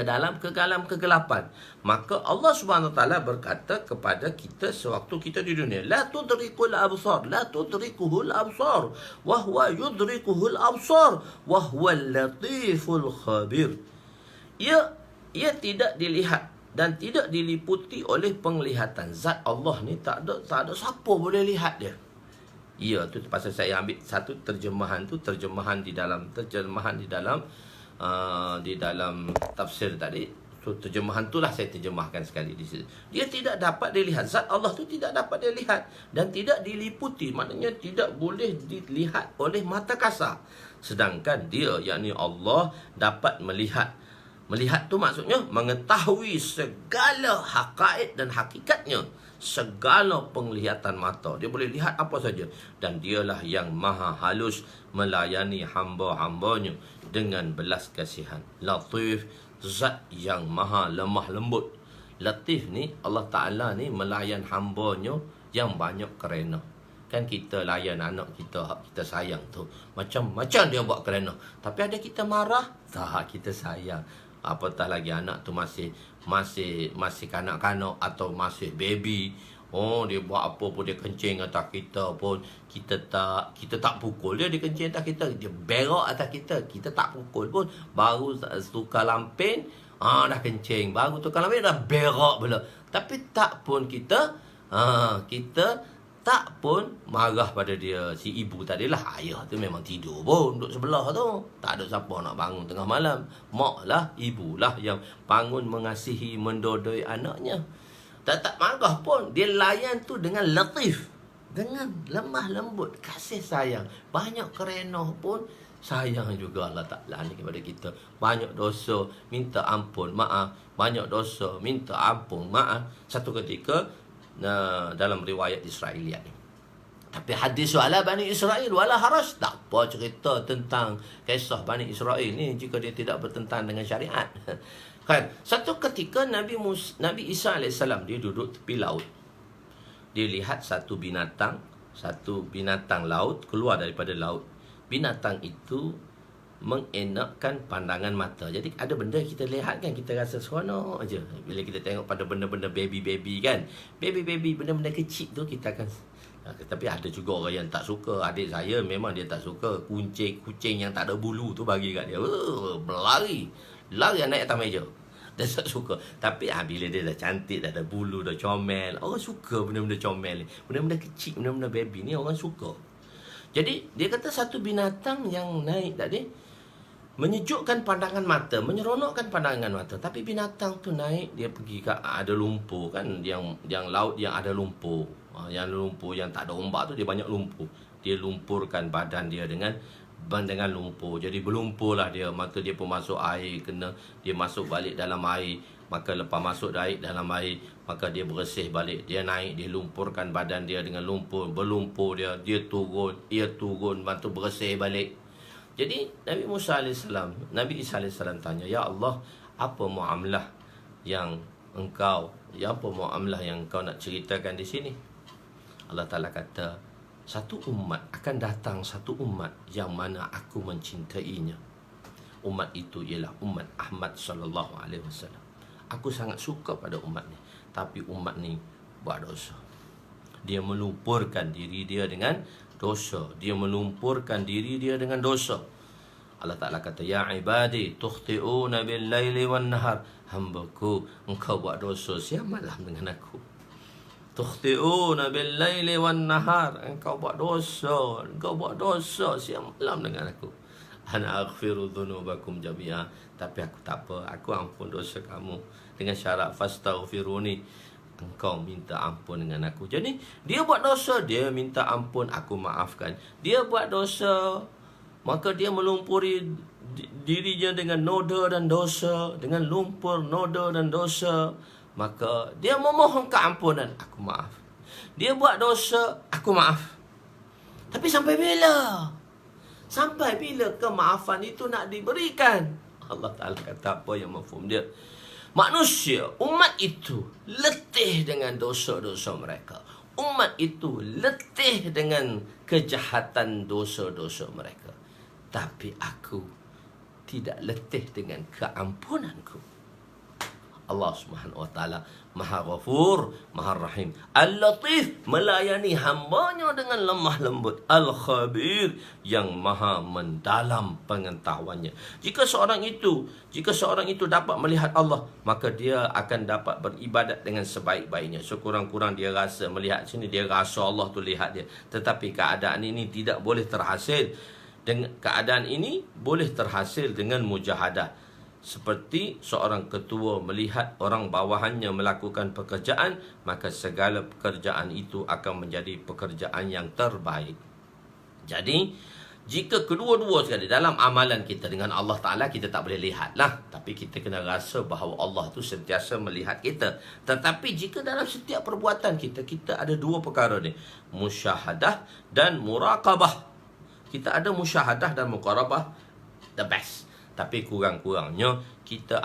dalam kegelapan. Maka Allah Subhanahu Wa Taala berkata kepada kita sewaktu kita di dunia, la tudrikul absar, la tudrikuhul absar, wa huwa yudrikuhul absar, wa huwal latiful khabir. Ia tidak dilihat dan tidak diliputi oleh penglihatan. Zat Allah ni tak ada siapa boleh lihat dia. Ya, tu pasal saya ambil satu terjemahan di dalam tafsir tadi. So, terjemahan itulah saya terjemahkan sekali di sini. Dia tidak dapat dilihat. Zat Allah tu tidak dapat dilihat dan tidak diliputi. Maknanya tidak boleh dilihat oleh mata kasar. Sedangkan dia, yakni Allah, dapat melihat. Melihat tu maksudnya mengetahui segala hakaik dan hakikatnya. Segala penglihatan mata. Dia boleh lihat apa saja. Dan dialah yang maha halus melayani hamba-hambanya dengan belas kasihan. Latif, zat yang maha lemah lembut. Latif ni, Allah Ta'ala ni melayan hambanya yang banyak kerana. Kan kita layan anak kita sayang tu, macam dia buat kerana. Tapi ada kita marah, tak, kita sayang. Apatah lagi anak tu masih kanak-kanak atau masih baby. Oh, dia buat apa pun, dia kencing atas kita pun kita tak pukul dia kencing atas kita, dia berak atas kita tak pukul pun. Baru tukar lampin, dah kencing, baru tukar lampin dah berak pula. Tapi tak pun kita tak pun marah pada dia. Si ibu tadilah, ayah tu memang tidur pun duduk sebelah tu, tak ada siapa nak bangun tengah malam. Mak lah, ibu lah yang bangun mengasihi, mendodoi anaknya. Tak marah pun, dia layan tu dengan latif, dengan lemah lembut, kasih sayang. Banyak kerenah pun sayang juga Allah Ta'ala ni kepada kita. Banyak dosa, minta ampun, maaf. Banyak dosa, minta ampun, maaf. Satu ketika dalam riwayat Israeliat ni, tapi hadis wala Bani Israel wala haraj, tak apa cerita tentang kisah Bani Israel ni jika dia tidak bertentangan dengan syariat. Kan, satu ketika Nabi Isa AS dia duduk tepi laut. Dia lihat satu binatang laut keluar daripada laut. Binatang itu mengenakkan pandangan mata. Jadi ada benda kita lihat kan, kita rasa seronok aja. Bila kita tengok pada benda-benda baby kan, baby benda-benda kecil tu kita akan. Tapi ada juga orang yang tak suka. Adik saya memang dia tak suka kucing yang tak ada bulu tu bagi kat dia. Lari naik atas meja. Dia tak suka. Tapi bila dia dah cantik, dah ada bulu, dah comel, orang suka benda-benda comel ni. Benda-benda kecil, benda-benda baby ni orang suka. Jadi dia kata satu binatang yang naik tadi menyejukkan pandangan mata, menyeronokkan pandangan mata. Tapi binatang tu naik, dia pergi ke ada lumpur kan, yang laut yang ada lumpur. Yang lumpur yang tak ada ombak tu dia banyak lumpur. Dia lumpurkan badan dia dengan lumpur. Jadi berlumpurlah dia. Maka dia pun masuk air, dia masuk balik dalam air. Maka lepas masuk dalam air, maka dia bersih balik. Dia naik, dia lumpurkan badan dia dengan lumpur. Berlumpur dia turun, lepas tu bersih balik. Jadi Nabi Isa AS tanya, ya Allah, apa muamalah yang engkau nak ceritakan di sini? Allah Ta'ala kata, akan datang satu umat yang mana aku mencintainya. Umat itu ialah umat Ahmad SAW. Aku sangat suka pada umat ni. Tapi umat ni buat dosa. Dia melumpurkan diri dia dengan dosa. Allah Ta'ala kata, ya ibadi tukhti'una bil laili wan nahar. Hambaku, engkau buat dosa siang malam dengan aku. Tukhti'una bil laili wan nahar. Engkau buat dosa siang malam dengan aku. Ana aghfiru dhunubakum jami'a. Tapi aku tak apa, aku ampun dosa kamu dengan syarat fastaghfiruni. Engkau minta ampun dengan aku. Jadi dia buat dosa, dia minta ampun, aku maafkan. Dia buat dosa, maka dia melumpuri dirinya dengan noda dan dosa, dengan lumpur, noda dan dosa. Maka dia memohon keampunan, aku maaf. Dia buat dosa, aku maaf. Tapi sampai bila? Sampai bila kemaafan itu nak diberikan? Allah Ta'ala kata apa yang mafhum dia? Manusia, umat itu letih dengan dosa-dosa mereka. Umat itu letih dengan kejahatan dosa-dosa mereka. Tapi aku tidak letih dengan keampunanku. Allah Subhanahu wa taala Maha Ghafur, Maha Rahim. Al-Latif, melayani hambanya dengan lemah lembut. Al-Khabir, yang maha mendalam pengetahuannya. Jika seorang itu dapat melihat Allah, maka dia akan dapat beribadat dengan sebaik-baiknya. Sekurang-kurang dia rasa melihat sini, dia rasa Allah tu lihat dia. Tetapi keadaan ini tidak boleh terhasil. Keadaan ini boleh terhasil dengan mujahadah. Seperti seorang ketua melihat orang bawahannya melakukan pekerjaan, maka segala pekerjaan itu akan menjadi pekerjaan yang terbaik. Jadi, jika kedua-dua sekali dalam amalan kita dengan Allah Ta'ala, kita tak boleh lihat lah. Tapi kita kena rasa bahawa Allah tu sentiasa melihat kita. Tetapi jika dalam setiap perbuatan kita ada dua perkara ni. Musyahadah dan muraqabah. Kita ada musyahadah dan muraqabah, the best. Tapi kurang-kurangnya kita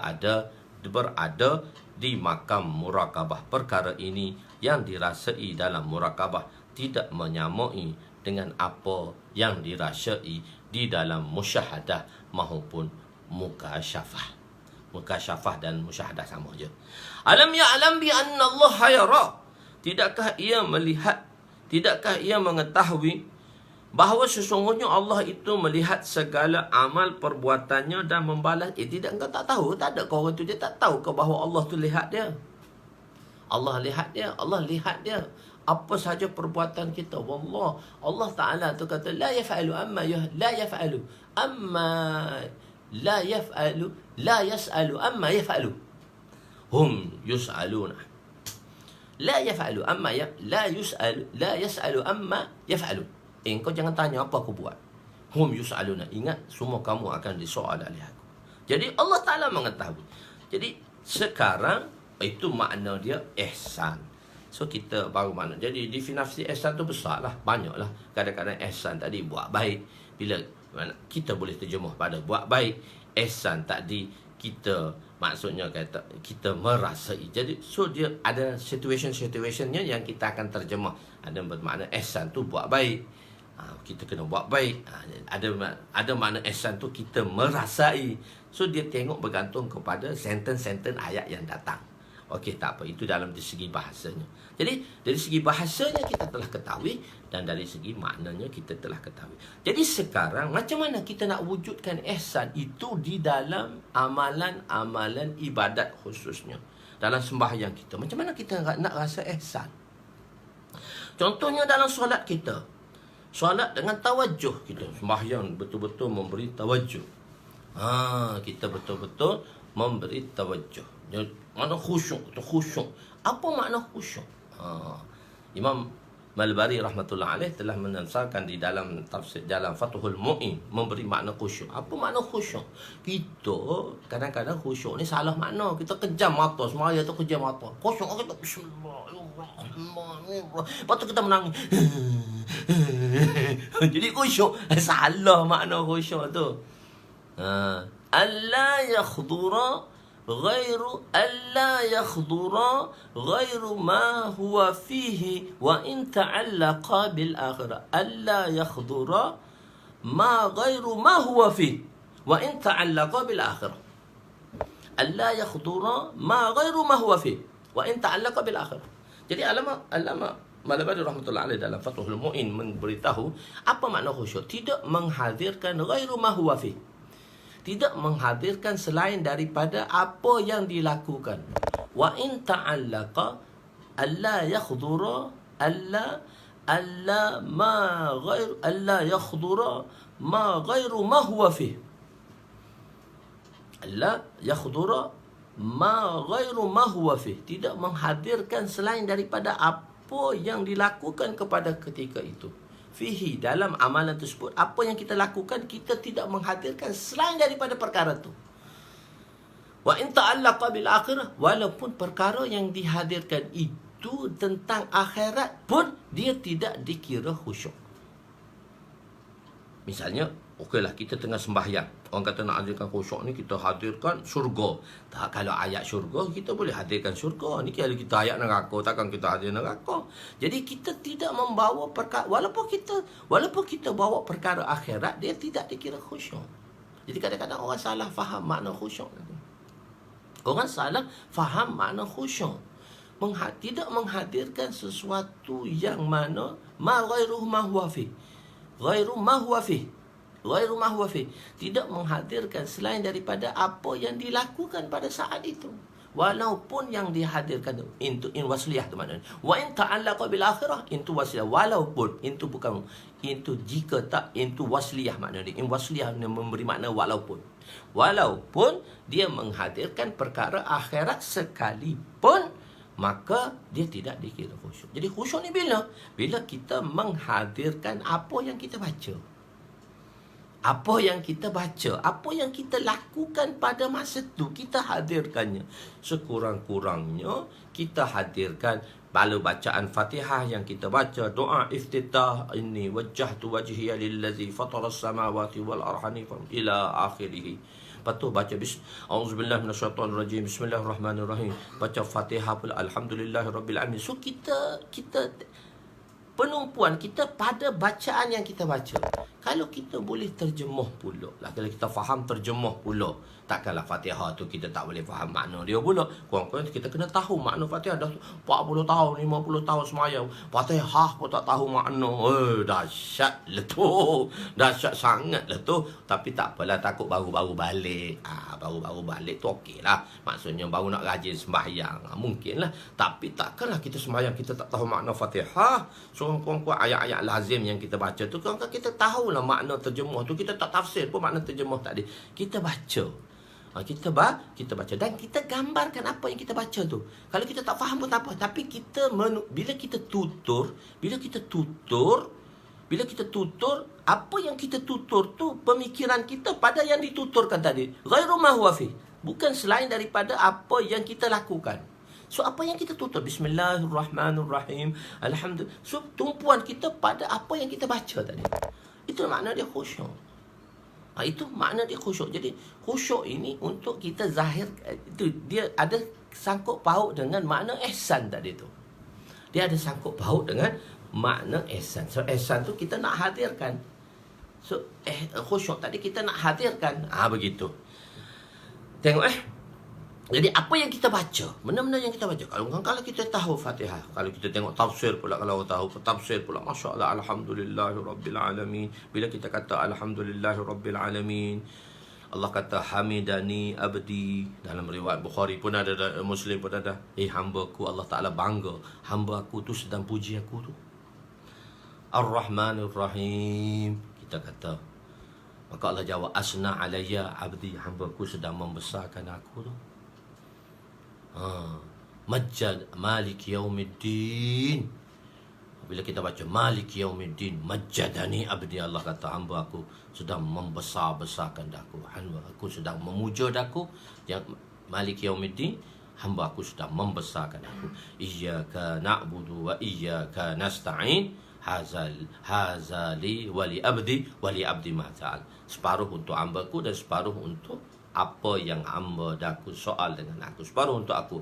berada di makam muraqabah. Perkara ini yang dirasai dalam muraqabah tidak menyamai dengan apa yang dirasai di dalam musyahadah maupun mukasyafah. Mukasyafah dan musyahadah sama je. Alam ya'lam bi anna Allah yara. Tidakkah ia melihat, tidakkah ia mengetahui bahawa sesungguhnya Allah itu melihat segala amal perbuatannya dan membalas. Tidak, engkau tak tahu? Tak ada kau orang tu, dia tak tahu ke bahawa Allah tu lihat dia? Allah lihat dia, Allah lihat dia. Apa saja perbuatan kita. Wallah, Allah Ta'ala tu kata la yaf'alu amma la yaf'alu amma la yaf'alu la yas'alu amma yaf'alu hum yus'aluna. La yaf'alu amma la yas'alu amma yaf'alu. Kau jangan tanya apa aku buat. Hum yus'aluna. Ingat, semua kamu akan disoal oleh aku. Jadi Allah Ta'ala mengetahui. Jadi sekarang itu makna dia ihsan. So kita baru mana. Jadi definisi ihsan tu besar lah, banyak lah. Kadang-kadang ihsan tadi buat baik. Bila kita boleh terjemah pada buat baik. Ihsan tadi kita, maksudnya kata kita merasai. Jadi so dia ada situation-situationnya yang kita akan terjemah. Ada bermakna ihsan tu buat baik. Kita kena buat baik. Ada makna ihsan tu kita merasai. So dia tengok bergantung kepada sentence-sentence ayat yang datang. Okey, tak apa. Itu dalam segi bahasanya. Jadi, dari segi bahasanya kita telah ketahui. Dan dari segi maknanya kita telah ketahui. Jadi sekarang, macam mana kita nak wujudkan ihsan itu di dalam amalan-amalan ibadat khususnya. Dalam sembahyang kita. Macam mana kita nak rasa ihsan? Contohnya dalam solat kita. Solat dengan tawajuh kita. Sembahyang betul-betul memberi tawajuh. Kita betul-betul memberi tawajuh. Mana khusyuk? Khusyuk. Apa makna khusyuk? Imam Malbari rahmatullah alaih telah menafsirkan di dalam tafsir dalam Fathul Mu'in, memberi makna khusyuk. Apa makna khusyuk? Kita kadang-kadang khusyuk ni salah makna. Kita kejam mata, semaya tu kejam mata. Khusyuk kita bismillahirrahmanirrahim. Lepas tu kita menangis. Jadi khusyuk salah makna khusyuk tu. Alla yakhdura غير ما هو فيه وإن تعلق بالآخرة. ألا يخضر ما غير ما هو فيه وإن تعلق بالآخرة. ألا يخضر ما غير ما هو فيه وإن تعلق بالآخرة. Jadi Allama Malbari rahmatullah alaih dalam Fathul Mu'in memberitahu apa makna khusyuk. Tidak menghadirkan ghairu ma huwa fih. Tidak menghadirkan selain daripada apa yang dilakukan. Wa in ta'allaqa alla yakhdura alla yakhdura ma ghairu ma huwa fih. Alla yakhdura ma ghairu ma huwa fih. Tidak menghadirkan selain daripada apa yang dilakukan kepada ketika itu. Fihi, dalam amalan tersebut, apa yang kita lakukan, kita tidak menghadirkan selain daripada perkara itu. Wa in ta'allaqa bil akhirah, walaupun perkara yang dihadirkan itu tentang akhirat pun dia tidak dikira khusyuk. Misalnya, okeylah kita tengah sembahyang. Orang kata nak hadirkan khusyuk ni, kita hadirkan syurga. Tak, kalau ayat syurga, kita boleh hadirkan syurga. Ni kalau kita ayat neraka, takkan kita hadir neraka. Jadi kita tidak membawa perkara, walaupun kita bawa perkara akhirat, dia tidak dikira khusyuk. Jadi kadang-kadang orang salah faham makna khusyuk. Orang salah faham makna khusyuk. Tidak menghadirkan sesuatu yang mana ma ghairuhu ma huwa fi. Ghairu ma huwa fi. Ghairu ma huwa fi. Tidak menghadirkan selain daripada apa yang dilakukan pada saat itu. Walaupun yang dihadirkan itu in wasliyah tu maknanya. Wa in ta'allaqa bil akhirah itu wasliyah. Walaupun itu bukan itu jika tak itu wasliyah maknanya. In wasliyah memberi makna walaupun. Walaupun dia menghadirkan perkara akhirat sekalipun, maka dia tidak dikira khusyuk. Jadi khusyuk ni bila? Bila kita menghadirkan apa yang kita baca. Apa yang kita baca, apa yang kita lakukan pada masa itu, kita hadirkannya. Sekurang-kurangnya, kita hadirkan bala bacaan Fatihah yang kita baca, doa iftitah, inni wajjahtu wajhiya lillazi fataras samawati wal arhani ila akhirih. Lepas tu baca A'udzubillah minasyaitanirrajim, bismillahirrahmanirrahim. Baca Fatihah pula, alhamdulillahirabbil alamin. So kita penumpuan kita pada bacaan yang kita baca. Kalau kita boleh terjemah pula lah, kalau kita faham terjemah pula, takkanlah Fatihah tu kita tak boleh faham makna dia pula. Kurang-kurang kita kena tahu makna Fatihah. Dah 40 tahun, 50 tahun semayang, Fatihah pun tak tahu makna. Dahsyat lah tu. Dahsyat sangat lah tu. Tapi tak apalah, takut baru-baru balik. Baru-baru balik tu okey lah. Maksudnya baru nak rajin sembahyang. Mungkin lah. Tapi takkanlah kita sembahyang kita tak tahu makna Fatihah. So kurang-kurang ayat-ayat lazim yang kita baca tu, kurang-kurang kita tahu lah makna terjemah tu. Kita tak tafsir pun makna terjemah tadi. Kita baca. Kita baca dan kita gambarkan apa yang kita baca tu. Kalau kita tak faham pun tak apa, tapi kita bila kita tutur, apa yang kita tutur tu pemikiran kita pada yang dituturkan tadi. Ghairu ma huwa fi. Bukan selain daripada apa yang kita lakukan. So apa yang kita tutur, Bismillahirrahmanirrahim, Alhamdulillah. So tumpuan kita pada apa yang kita baca tadi. Itu makna dia khusyuk. Itu makna dia khusyuk. Jadi khusyuk ini untuk kita zahir, itu dia ada sangkut paut dengan makna ihsan tadi tu. Dia ada sangkut paut dengan makna ihsan. So ihsan tu kita nak hadirkan. So khusyuk tadi kita nak hadirkan. Begitu. Tengok Jadi apa yang kita baca, benda-benda yang kita baca. Kalau kita tahu Fatihah, kalau kita tengok tafsir pula, kalau tahu tafsir pula, Masya Allah, Alhamdulillahirabbil alamin. Bila kita kata Alhamdulillahirabbil alamin, Allah kata hamidani abdi. Dalam riwayat Bukhari pun ada, Muslim pun ada. Hamba-Ku, Allah Ta'ala bangga, hamba-Ku tu sedang puji aku tu. Ar-Rahmanir-Rahim, kita kata. Maka Allah jawab, asna alayya abdi, hamba-Ku sedang membesarkan aku tu. Majjad Malik Yaumiddin. Bila kita baca Malik Yaumiddin, majjadani abdi, Allah kata hamba aku sedang membesar-besarkan aku. Hamba aku sedang memuja aku. Yang Malik Yaumiddin, hamba aku sedang membesarkan aku. Iyyaka na'budu wa iyyaka nasta'in. Hazali wali abdi ma ta'al. Separuh untuk hamba aku dan separuh untuk apa yang hamba daku soal dengan aku. Separuh untuk aku.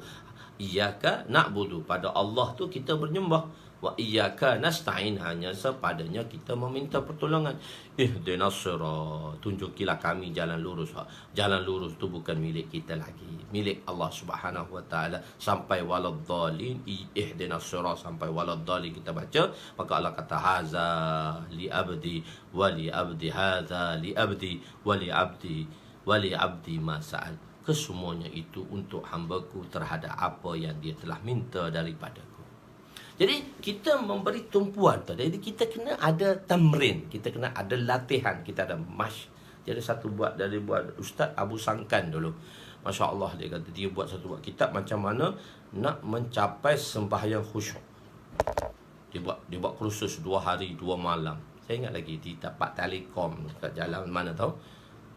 Iyyaka na'budu, pada Allah tu kita bernyembah. Wa iyyaka nasta'in, hanya sepadanya kita meminta pertolongan. Ihdinas sirat, tunjukilah kami jalan lurus. Jalan lurus tu bukan milik kita lagi, milik Allah Subhanahu wa taala. Sampai waladhdallin, ihdinas sirat sampai waladhdallin kita baca, maka Allah kata haza li abdi wa li abdi, haza li abdi wa li abdi wali abdi masa'al. Kesemuanya itu untuk hamba-Ku terhadap apa yang dia telah minta daripadaku. Jadi kita memberi tumpuan tu. Jadi kita kena ada tamrin, kita kena ada latihan, kita ada mash. Jadi satu buat Ustaz Abu Sangkan dulu. Masya Allah, dia kata dia buat satu buat kitab macam mana nak mencapai sembahyang khusyuk. Dia buat kursus 2 hari 2 malam. Saya ingat lagi di tempat Telekom kat jalan mana tahu.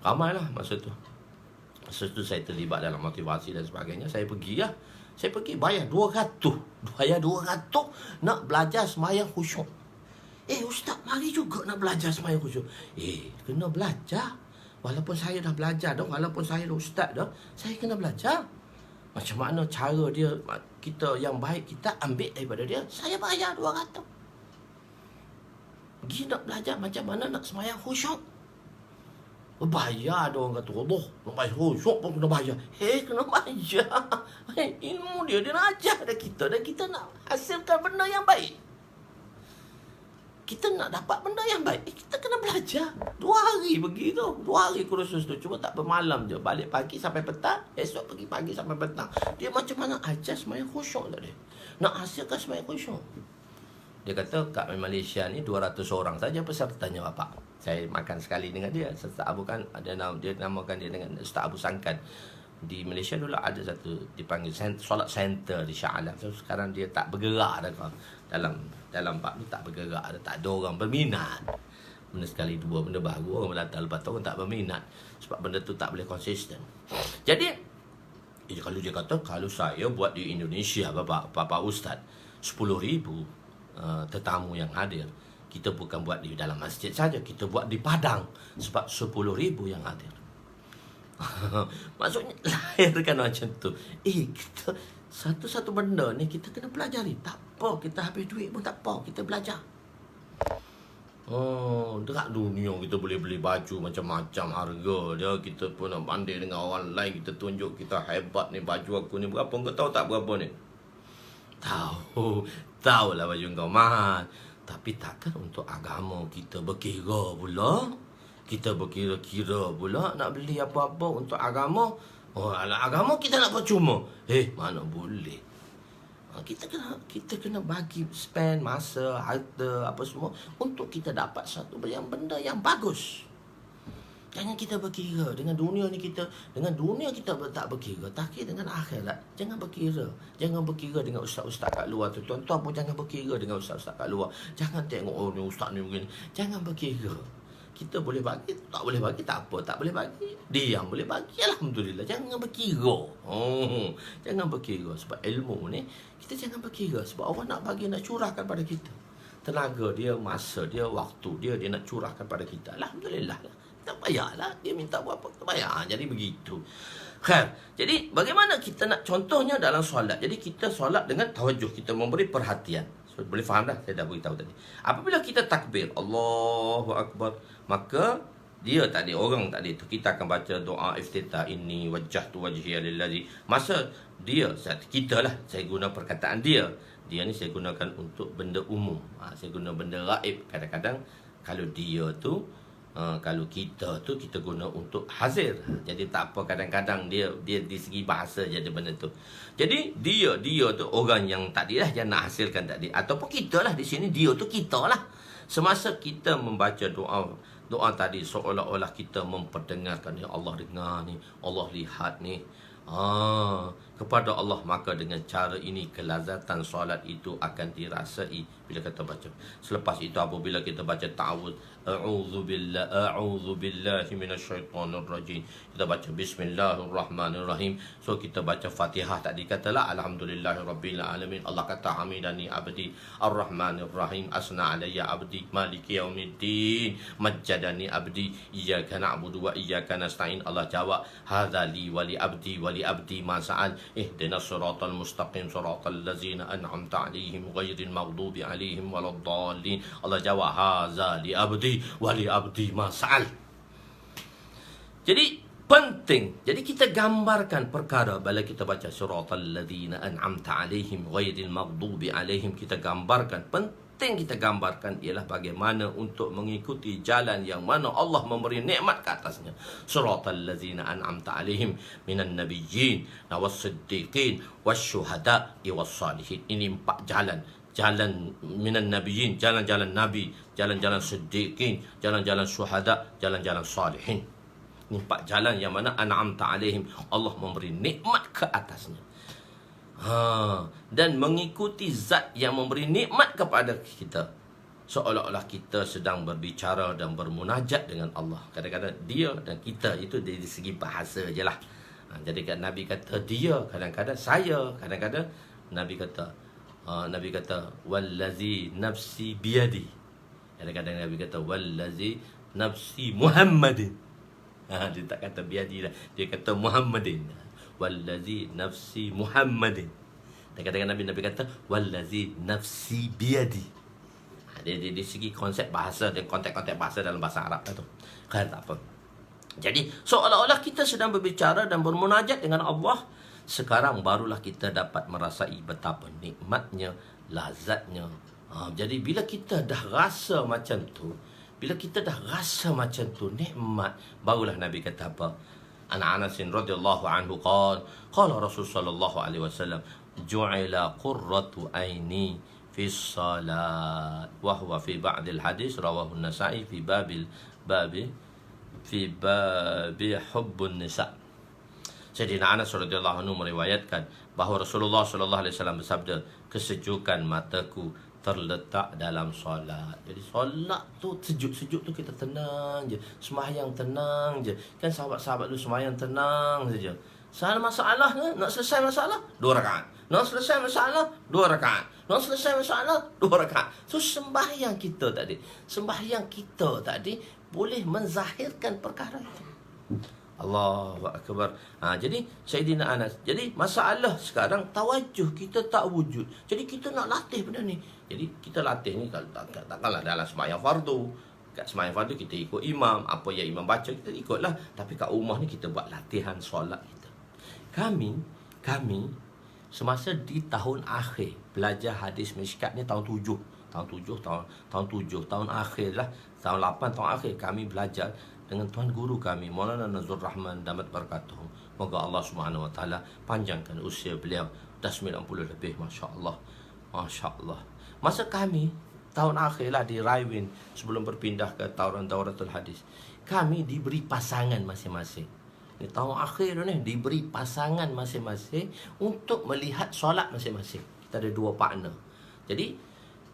Ramailah masa tu. Masa tu saya terlibat dalam motivasi dan sebagainya. Saya pergi bayar 200. Bayar 200 nak belajar sembahyang khusyuk. Ustaz, mari juga nak belajar sembahyang khusyuk. Kena belajar. Walaupun saya dah belajar dah, walaupun saya dah ustaz dah, saya kena belajar. Macam mana cara dia, kita yang baik kita ambil daripada dia. Saya bayar 200. Pergi nak belajar macam mana nak sembahyang khusyuk. Bayar, ada orang kata, Allah, nak bayar khusyuk pun kena bayar. Kena bayar. Ilmu dia nak ajar dah kita. Dan kita nak hasilkan benda yang baik. Kita nak dapat benda yang baik, kita kena belajar. 2 hari pergi tu, 2 hari kursus tu. Cuma tak bermalam je, balik pagi sampai petang. Esok pergi pagi sampai petang. Dia macam mana ajar sembahyang khusyuk tak dia. Nak hasilkan sembahyang khusyuk. Dia kata kat Malaysia ni 200 orang saja pesertanya bapak. Saya makan sekali dengan dia. Ustaz Abu kan dia namakan dia dengan Ustaz Abu Sangkan. Di Malaysia dulu ada satu dipanggil solat center di Shah Alam. So, sekarang dia tak bergerak dah dalam bab ni, tak bergerak dah, tak ada orang berminat. Benda sekali dua, benda baru, orang datang lepas tu orang tak berminat. Sebab benda tu tak boleh konsisten. Jadi kalau dia kata kalau saya buat di Indonesia Bapak Ustaz 10,000 tetamu yang hadir, kita bukan buat di dalam masjid saja, kita buat di Padang sebab 10,000 yang hadir. Maksudnya lahirkan macam tu. Kita satu-satu benda ni kita kena pelajari. Tak apa kita habis duit pun tak apa, kita belajar. Dekat dunia kita boleh beli baju macam-macam harga dia. Kita pun nak banding dengan orang lain. Kita tunjuk kita hebat ni, baju aku ni berapa. Kau tahu tak berapa ni? Tahu lah baju kau mahal. Tapi takkan untuk agama kita berkira pula. Kita berkira-kira pula nak beli apa-apa untuk agama. Agama kita nak percuma. Mana boleh. Kita kena bagi spend masa, harta, apa semua untuk kita dapat satu benda yang bagus. Jangan kita berkira dengan dunia ni kita tak berkira, tak kira dengan akhirat. Jangan berkira dengan ustaz-ustaz kat luar tu. Tuan-tuan pun jangan berkira dengan ustaz-ustaz kat luar. Jangan tengok ni ustaz ni begini. Jangan berkira. Kita boleh bagi, tak boleh bagi tak apa, tak boleh bagi diam, boleh bagi alhamdulillah. Jangan berkira. Jangan berkira sebab ilmu ni kita jangan berkira sebab Allah nak bagi, nak curahkan pada kita. Tenaga dia, masa dia, waktu dia nak curahkan pada kita. Alhamdulillah lah. Tak payahlah dia minta berapa, tak payah. Jadi begitu. Khair. Jadi bagaimana kita nak contohnya dalam solat. Jadi kita solat dengan tawajuh, kita memberi perhatian. So, boleh faham dah? Saya dah beritahu tadi. Apabila kita takbir Allahu Akbar, maka dia tadi, orang tadi tu, kita akan baca doa iftitah, inni wajjahtu wajhiya lillazi. Masa dia, kita lah, saya guna perkataan dia. Dia ni saya gunakan untuk benda umum. Saya guna benda gaib. Kadang-kadang kalau dia tu, kalau kita tu, kita guna untuk hazir. Jadi tak apa, kadang-kadang dia di segi bahasa je ada benda tu. Jadi dia tu orang yang tadi lah, yang nak hasilkan tadi. Ataupun kita lah di sini, dia tu kita lah. Semasa kita membaca doa tadi, seolah-olah kita memperdengarkan, ya Allah dengar ni, Allah lihat ni. Kepada Allah, maka dengan cara ini kelazatan solat itu akan dirasai bila kita baca. Selepas itu apabila kita baca ta'awuz, a'udzu billahi minasyaitonir rajim, kita baca bismillahirrahmanirrahim. So kita baca Fatihah tadi, katalah alhamdulillahirabbil alamin. Allah kata hamidani abdi arrahmanirrahim, asna alayya abdi maliki yaumiddin, majjadani abdi iyyaka na'budu wa iyyaka nasta'in. Allah jawab, hadza li wa li abdi ma sa'al, ihdinas siratal mustaqim siratal ladzina an'amta 'alaihim ghairil maghdubi 'alaihim waladdallin. Allah jawab, hadza li abdi wa li abdi ma sa'al. Jadi penting. Jadi kita gambarkan perkara bila kita baca siratal ladzina an'amta 'alaihim ghairil maghdubi 'alaihim, kita gambarkan, penting kita gambarkan ialah bagaimana untuk mengikuti jalan yang mana Allah memberi nikmat ke atasnya. Siratal ladzina an'amta 'alaihim minan nabiyyin was-siddiqin wasyuhada'i was-salihin. Ini 4 jalan. Jalan minan nabiyyin, jalan-jalan nabi, jalan-jalan siddiqin, jalan-jalan syuhada, jalan-jalan salihin. Ini 4 jalan yang mana an'amta 'alaihim, Allah memberi nikmat ke atasnya. Dan mengikuti zat yang memberi nikmat kepada kita, seolah-olah kita sedang berbicara dan bermunajat dengan Allah. Kadang-kadang dia dan kita itu dari segi bahasa je lah. Jadi Nabi kata dia, kadang-kadang saya, kadang-kadang Nabi kata wallazi nafsi biyadi. Kadang-kadang Nabi kata wallazi nafsi Muhammadin. Dia tak kata biyadi lah, dia kata Muhammadin. Wallazi nafsi Muhammadin. Dan kadang-kadang Nabi kata wallazi nafsi biyadi. Dia segi konsep bahasa dan konteks-konteks bahasa dalam bahasa Arab tu. Kan tak apa. Jadi seolah-olah kita sedang berbicara dan bermunajat dengan Allah. Sekarang barulah kita dapat merasai betapa nikmatnya, lazatnya. Jadi bila kita dah rasa macam tu, nikmat, barulah Nabi kata apa? An Anas radhiyallahu anhu qala Rasul sallallahu alaihi wasallam, ju'ila qurratu aini fi salat, wa huwa fi ba'd al-hadis rawahu an-Nasa'i fi babi hubbun nisa. Sayyidina Anas radhiyallahu anhu meriwayatkan bahawa Rasulullah sallallahu alaihi wasallam bersabda, kesejukan mataku terletak dalam solat. Jadi solat tu sejuk-sejuk tu kita tenang je, sembahyang tenang je. Kan sahabat-sahabat tu sembahyang tenang saja. Salah masalah, nak selesai masalah 2 rakaat. Nak selesai masalah 2 rakaat. Nak selesai masalah 2 rakaat. So sembahyang kita tadi boleh menzahirkan perkara itu. Allahu Akbar. Jadi Sayyidina Anas. Jadi masalah sekarang tawajuh kita tak wujud. Jadi kita nak latih benda ni. Jadi kita latih ni takkanlah dalam sembahyang fardu. Kat sembahyang fardu kita ikut imam, apa yang imam baca kita ikutlah. Tapi kat rumah ni kita buat latihan solat kita. Kami semasa di tahun akhir belajar hadis Mishkat ni tahun 7. Tahun akhir lah. Tahun 8 tahun akhir kami belajar dengan tuan guru kami Maulana Nazrul Rahman damat barakatuh. Moga Allah Subhanahu wa taala panjangkan usia beliau. Dah 90 lebih, masya-Allah. Masya-Allah. Masa kami tahun akhir lah di Raiwin sebelum berpindah ke Dauratul Hadis. Kami diberi pasangan masing-masing. Ni tahun akhir ni diberi pasangan masing-masing untuk melihat solat masing-masing. Kita ada 2 partner. Jadi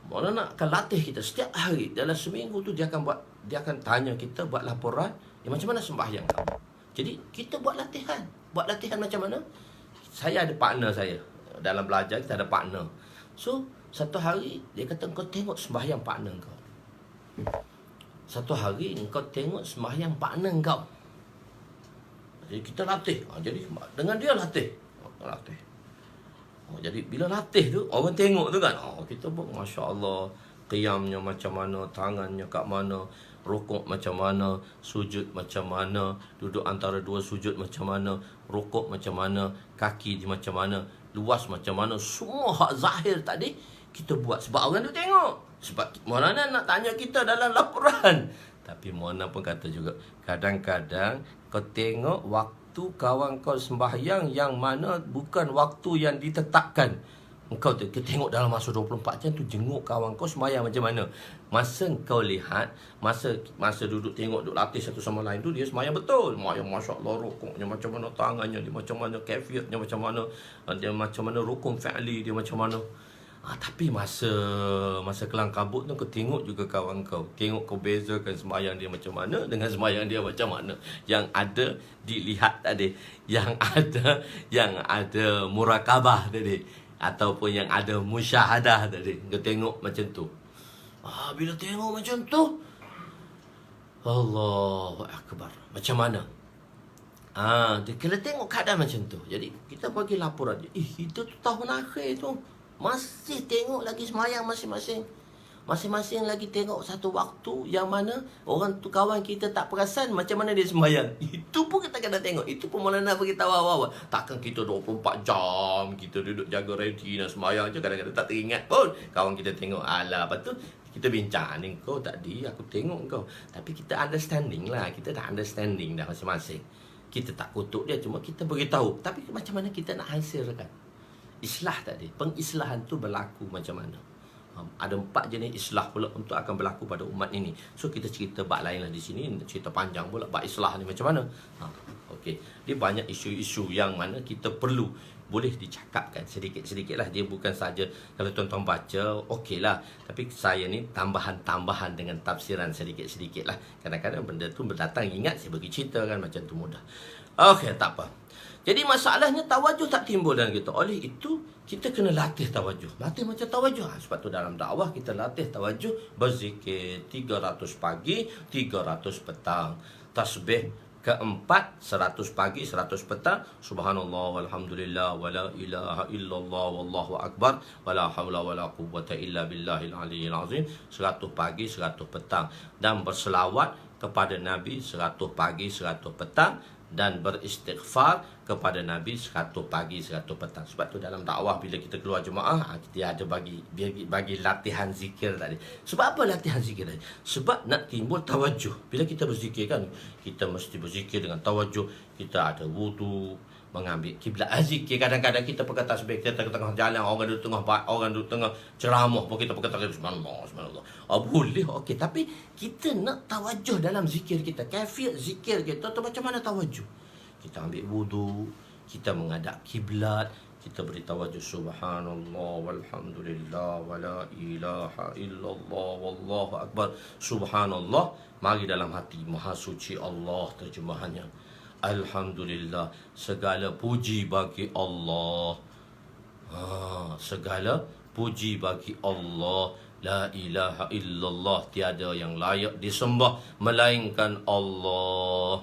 Maulana akan latih kita setiap hari. Dalam seminggu tu dia akan tanya kita buat laporan, macam mana sembahyang kamu. Jadi kita buat latihan. Buat latihan macam mana? Saya ada partner saya. Dalam belajar kita ada partner. So, satu hari dia kata kau tengok sembahyang partner kau. Satu hari kau tengok sembahyang partner kau. Jadi kita latih. Jadi dengan dia latih. Jadi bila latih tu, orang tengok tu kan, kita buat Masya Allah, qiyamnya macam mana, tangannya kat mana, rukuk macam mana, sujud macam mana, duduk antara 2 sujud macam mana, rukuk macam mana, kaki di macam mana, luas macam mana, semua hak zahir tadi kita buat. Sebab orang tu tengok. Sebab Maulana nak tanya kita dalam laporan. Tapi Maulana pun kata juga, kadang-kadang kau tengok waktu kawan kau sembahyang yang mana bukan waktu yang ditetapkan. Engkau tengok dalam masa 24 jam tu, jenguk kawan kau sembahyang macam mana. Masa kau lihat, masa duduk tengok, duduk latih satu sama lain tu, dia sembahyang betul. Sembahyang Masya-Allah, rukuknya macam mana, tangannya dia macam mana, kafiatnya macam mana, dia macam mana, rukun fi'li dia macam mana. Tapi masa kelang kabut tu kau tengok juga kawan kau. Tengok kau bezakan sembahyang dia macam mana dengan sembahyang dia macam mana. Yang ada dilihat tadi, yang ada murakabah tadi, ataupun yang ada musyahadah tadi. Kau tengok macam tu. Bila tengok macam tu, Allahu Akbar. Macam mana? Kita tengok keadaan macam tu. Jadi kita bagi laporan. Kita tu tahun akhir tu masih tengok lagi sembahyang masing-masing. Masing-masing lagi tengok satu waktu yang mana orang tu kawan kita tak perasan macam mana dia sembahyang. Itu pun kita kena tengok. Itu pun Maulana beritahu awal-awal. Takkan kita 24 jam kita duduk jaga reti dan sembahyang je, kadang-kadang tak teringat pun. Kawan kita tengok, lepas tu kita bincang, ni kau tadi aku tengok kau. Tapi kita understanding lah. Kita dah understanding dah masing-masing. Kita tak kutuk dia, cuma kita beritahu. Tapi macam mana kita nak hasilkan islah tadi, pengislahan tu berlaku macam mana. Ada 4 jenis islah pula untuk akan berlaku pada umat ini. So kita cerita bab lain lah di sini, cerita panjang pula bab islah ni macam mana. Okey, dia banyak isu-isu yang mana kita perlu boleh dicakapkan sedikit-sedikit lah. Dia bukan saja kalau tuan-tuan baca, okey lah. Tapi saya ni tambahan-tambahan dengan tafsiran sedikit-sedikit lah. Kadang-kadang benda tu berdatang ingat, saya bagi cerita kan, macam tu mudah. Okey, tak apa. Jadi masalahnya tawajuh tak timbul dalam kita. Oleh itu, kita kena latih tawajuh. Latih macam tawajuh. Sebab tu dalam dakwah kita latih tawajuh. Berzikir 300 pagi, 300 petang. Tasbih keempat 100 pagi, 100 petang. Subhanallah walhamdulillah wala ilaha illallah wallahu akbar wala haula wala quwwata illa billahil aliyyil azim. 100 pagi, 100 petang. Dan berselawat kepada Nabi 100 pagi, 100 petang. Dan beristighfar kepada Nabi 100 pagi, 100 petang. Sebab tu dalam dakwah bila kita keluar jemaah, dia ada bagi latihan zikir tadi. Sebab apa latihan zikir tadi? Sebab nak timbul tawajuh. Bila kita berzikir kan, kita mesti berzikir dengan tawajuh. Kita ada wudu, mengambil kiblat. Zikir kadang-kadang kita pakai tasbih, kita tengah jalan, orang duduk tengah ceramah pun kita pakai tasbih, subhanallah, subhanallah. Boleh, okey. Tapi kita nak tawajuh dalam zikir kita. Kafiat zikir kita tu macam mana tawajuh? Kita ambil wudu, kita menghadap kiblat, kita beri tawajuh subhanallah walhamdulillah wala ilaha illallah wallahu akbar. Subhanallah, mari dalam hati, maha suci Allah terjemahannya. Alhamdulillah, segala puji bagi Allah. Segala puji bagi Allah. La ilaha illallah, tiada yang layak disembah melainkan Allah.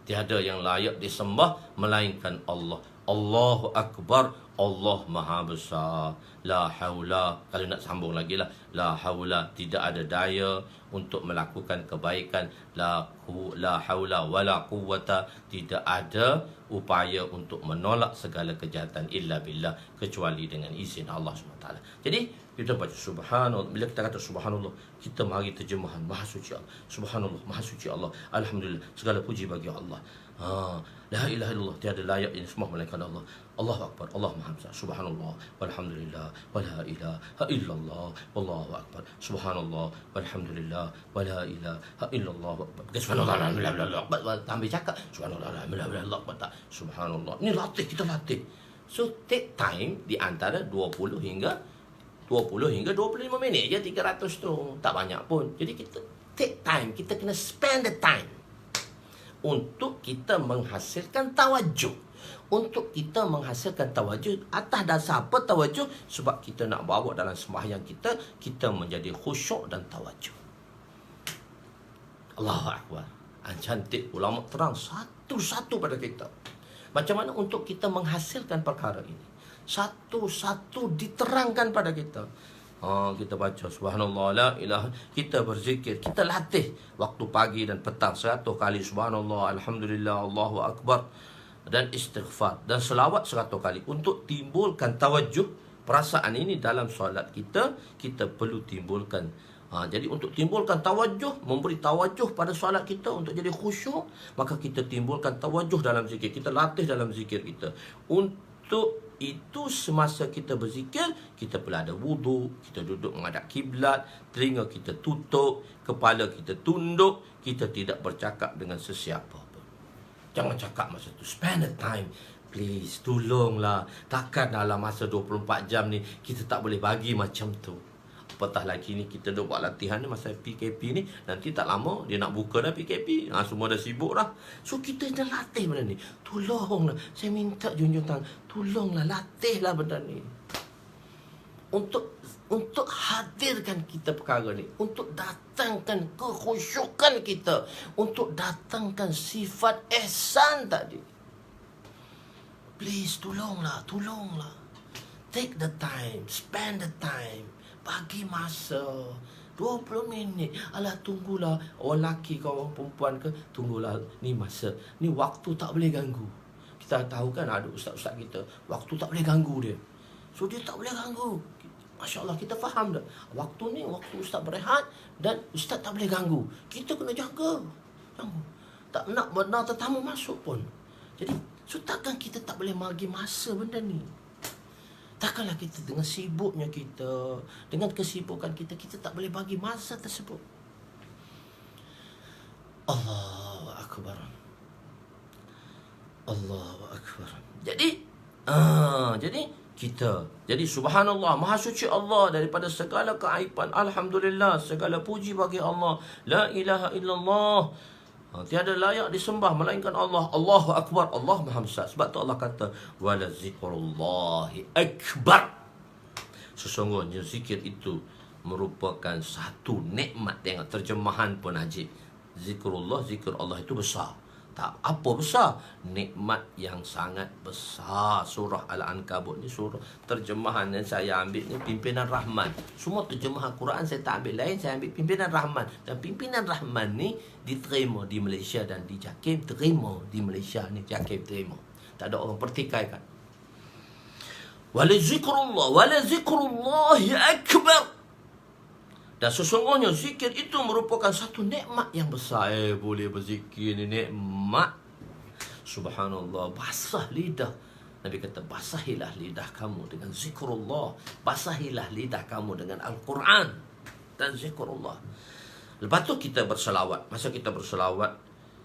Tiada yang layak disembah melainkan Allah. Allahu Akbar, Allah Maha Besar. La haula, kalau nak sambung lagi lah, la haula, tidak ada daya untuk melakukan kebaikan. La haula wala quwwata, tidak ada upaya untuk menolak segala kejahatan illa billah, kecuali dengan izin Allah SWT. Jadi kita baca subhanallah. Bila kita kata subhanallah, kita mari terjemahan Maha Suci Allah. Subhanallah, Maha Suci Allah. Alhamdulillah, segala puji bagi Allah. La ilaha illallah, tiada layak ini semua melainkan Allah. Allahu Akbar, Allah Maha Besar. Subhanallah, walhamdulillah, wa la ilaha illallah, wallahu akbar. Subhanallah, walhamdulillah, wa la ilaha illallah. Subhanallah, alhamdulillah. Ambil cakap subhanallah, alhamdulillah. Subhanallah. Ini latih, kita latih. So take time di antara 20 hingga 25 minit je. 300 tu tak banyak pun. Jadi kita take time, kita kena spend the time untuk kita menghasilkan tawajuh. Untuk kita menghasilkan tawajuh, atas dasar apa tawajuh? Sebab kita nak bawa dalam sembahyang kita, kita menjadi khusyuk dan tawajuh. Allahu Akbar. Cantik, ulama terang satu-satu pada kita. Macam mana untuk kita menghasilkan perkara ini? Satu-satu diterangkan pada kita. Kita baca subhanallah, la ilaha, kita berzikir, kita latih waktu pagi dan petang 100 kali subhanallah, alhamdulillah, Allahu Akbar, dan istighfar dan selawat 100 kali untuk timbulkan tawajuh. Perasaan ini dalam solat kita perlu timbulkan. Jadi untuk timbulkan tawajuh, memberi tawajuh pada solat kita untuk jadi khusyuk, maka kita timbulkan tawajuh dalam zikir, kita latih dalam zikir kita. Untuk itu semasa kita berzikir, kita perlu ada wudu, kita duduk menghadap kiblat, telinga kita tutup, kepala kita tunduk, kita tidak bercakap dengan sesiapa pun. Jangan cakap masa tu. Spend the time. Please, tolonglah. Takkan dalam masa 24 jam ni kita tak boleh bagi macam tu. Apatah lagi ni kita dah buat latihan ni masa PKP ni, nanti tak lama dia nak buka dah PKP. Semua dah sibuk dah. So kita dah latih benda ni. Tolonglah, saya minta junjung tangan, tolonglah latihlah benda ni. Untuk hadirkan kita perkara ni, untuk datangkan kekhusyukan kita, untuk datangkan sifat ihsan tadi. Please, tolonglah. Take the time, spend the time. Bagi masa 20 minit. Alah, tunggulah. Orang lelaki ke orang perempuan ke, tunggulah. Ni masa, ni waktu tak boleh ganggu. Kita tahu kan ada ustaz-ustaz kita, waktu tak boleh ganggu dia. So dia tak boleh ganggu. Masya Allah, kita faham dah. Waktu ni waktu ustaz berehat dan ustaz tak boleh ganggu. Kita kena jaga. Tak nak benar tetamu masuk pun. Jadi, so takkan kita tak boleh bagi masa benda ni. Takkanlah kita dengan sibuknya kita, dengan kesibukan kita, kita tak boleh bagi masa tersebut. Allahu Akbar. Allahu Akbar. Jadi subhanallah, Maha Suci Allah daripada segala keaiban. Alhamdulillah, segala puji bagi Allah. La ilaha illallah, tiada layak disembah melainkan Allah. Allahu Akbar, Allah Maha Besar. Sebab tu Allah kata wala zikrullahi akbar. Sesungguhnya zikir itu merupakan satu nikmat. Tengok terjemahan pun ajib. Zikrullah, zikir Allah itu besar. Tak apa besar, nikmat yang sangat besar. Surah Al-Ankabut ni surah terjemahan yang saya ambil ni Pimpinan Rahman. Semua terjemahan Quran saya tak ambil lain, saya ambil Pimpinan Rahman. Dan Pimpinan Rahman ni diterima di Malaysia dan di JAKIM terima di Malaysia ni, JAKIM terima. Tak ada orang pertikaikan. Wala zikrullahi akbar. Dan sesungguhnya zikir itu merupakan satu nikmat yang besar. Boleh berzikir ni nikmat. Subhanallah, basah lidah. Nabi kata, basahilah lidah kamu dengan zikrullah. Basahilah lidah kamu dengan Al-Quran dan zikrullah. Lepas tu kita berselawat. Masa kita berselawat,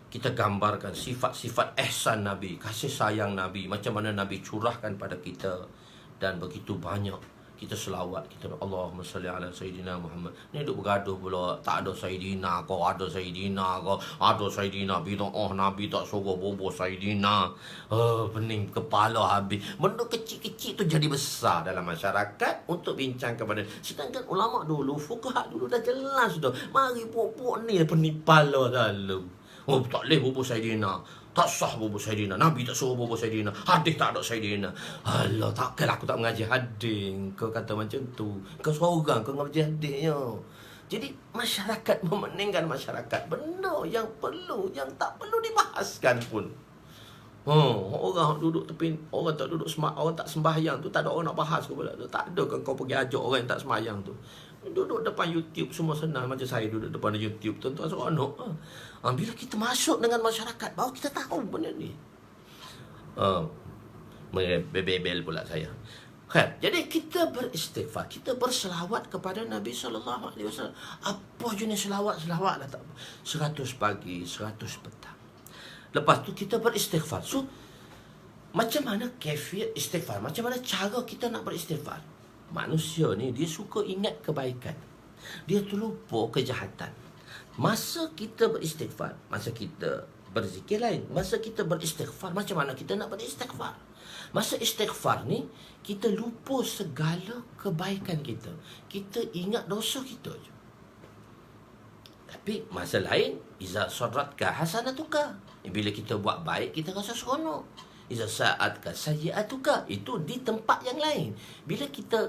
kita gambarkan sifat-sifat ihsan Nabi, kasih sayang Nabi, macam mana Nabi curahkan pada kita. Dan begitu banyak kita selawat, kita Allahumma salli ala Sayyidina Muhammad. Ni duk bergaduh pula, tak ada Sayyidina kau, ada Sayyidina kau, ada Sayyidina bid'ah, Nabi tak suruh bobo Sayyidina. Pening kepala habis. Benda kecil-kecil tu jadi besar dalam masyarakat untuk bincang kepada. Sedangkan ulama dulu, fuqaha dulu dah jelas dah. Mari pokok ni pening kepala lalu. Tak boleh bobo Sayyidina. Tak sah bobo Sayyidina. Nabi tak suruh bobo Sayyidina. Hadis tak ada Sayyidina. Alah, takkan aku tak mengaji hadis. Kau kata macam tu. Kau seorang kau mengaji hadisnya. Jadi masyarakat memeningkan masyarakat. Benda yang perlu, yang tak perlu dibahaskan pun. Orang duduk tepi, orang tak duduk orang tak sembahyang tu, tak ada orang nak bahas kepada tu. Tak ada kan kau pergi ajak orang yang tak sembahyang tu. Duduk depan YouTube semua senang. Macam saya duduk depan YouTube, tuan-tuan seronok. Bila kita masuk dengan masyarakat, baru kita tahu benda ni. Bebel pula saya. Kan? Jadi kita beristighfar, kita berselawat kepada Nabi SAW. Apa jenis selawat-selawat lah tak apa. 100 pagi, 100 petang. Lepas tu kita beristighfar. So, macam mana kaifiat istighfar? Macam mana cara kita nak beristighfar? Manusia ni dia suka ingat kebaikan. Dia terlupa kejahatan. Masa kita beristighfar, masa kita berzikir lain. Masa kita beristighfar, macam mana kita nak beristighfar? Masa istighfar ni, kita lupa segala kebaikan kita. Kita ingat dosa kita je. Tapi masa lain, iza saratka hasanatuka. Bila kita buat baik, kita rasa seronok. Iza sa'atka sayyi'atuka. Itu di tempat yang lain. Bila kita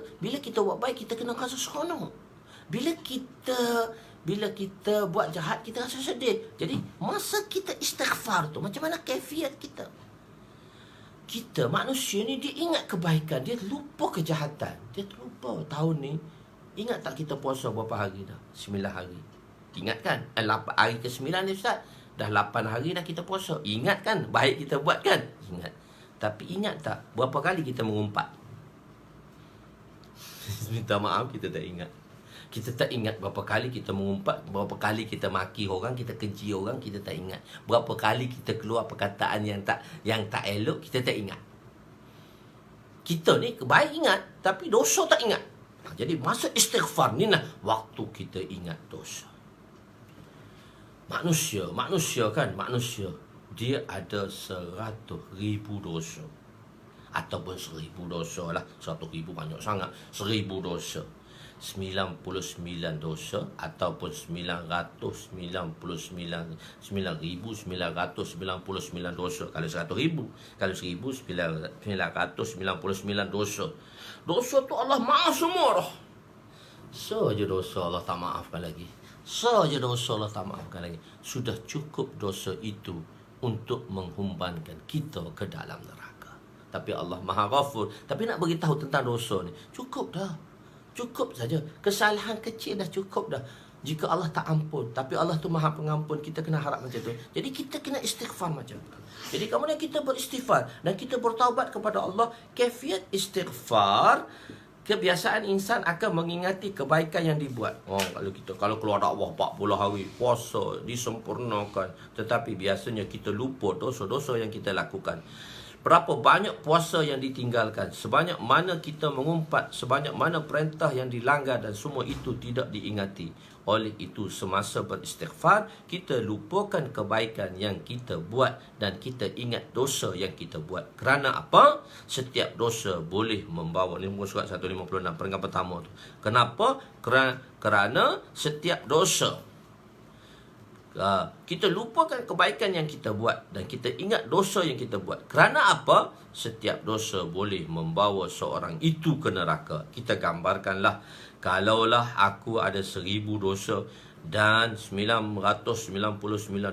buat baik, kita kena rasa seronok. Bila kita buat jahat, kita rasa sedih. Jadi masa kita istighfar tu, macam mana kaifiat kita? Kita manusia ni dia ingat kebaikan, dia lupa kejahatan. Dia terlupa tahun ni. Ingat tak kita puasa berapa hari dah? 9 hari. Ingat kan? Hari ke-9 ni Ustaz. Dah 8 hari dah kita puasa. Ingat kan? Baik kita buat kan? Ingat. Tapi ingat tak berapa kali kita mengumpat? Minta maaf, kita tak ingat. Kita tak ingat berapa kali kita mengumpat, berapa kali kita maki orang, kita kenci orang, kita tak ingat. Berapa kali kita keluar perkataan yang tak elok, kita tak ingat. Kita ni baik ingat, tapi dosa tak ingat. Jadi masa istighfar ni lah waktu kita ingat dosa. Manusia dia ada 100,000 dosa. Ataupun 1,000 dosa lah. 100,000 banyak sangat. 1,000 dosa. 99 dosa ataupun 999 dosa kalau 100,000. Kalau 1,999 dosa. Dosa tu Allah maaf semua dah. Saja dosa Allah tak maafkan lagi. Saja dosa Allah tak maafkan lagi. Sudah cukup dosa itu untuk menghumbankan kita ke dalam neraka. Tapi Allah Maha Ghafur. Tapi nak beritahu tentang dosa ni, cukup dah. Cukup saja. Kesalahan kecil dah cukup dah. Jika Allah tak ampun, tapi Allah tu Maha Pengampun, kita kena harap macam tu. Jadi kita kena istighfar macam tu. Jadi kemudian kita beristighfar dan kita bertaubat kepada Allah. Kaifiat istighfar, kebiasaan insan akan mengingati kebaikan yang dibuat. Kalau keluar dakwah 40 hari, puasa disempurnakan, tetapi biasanya kita lupa dosa-dosa yang kita lakukan. Berapa banyak puasa yang ditinggalkan, sebanyak mana kita mengumpat, sebanyak mana perintah yang dilanggar dan semua itu tidak diingati. Oleh itu semasa beristighfar, kita lupakan kebaikan yang kita buat dan kita ingat dosa yang kita buat. Kerana apa? Setiap dosa boleh membawa, ni muka surat 156 peringkat pertama tu. Kenapa? Kerana setiap dosa, kita lupakan kebaikan yang kita buat dan kita ingat dosa yang kita buat. Kerana apa? Setiap dosa boleh membawa seorang itu ke neraka. Kita gambarkanlah, kalaulah aku ada 1,000 dosa dan 999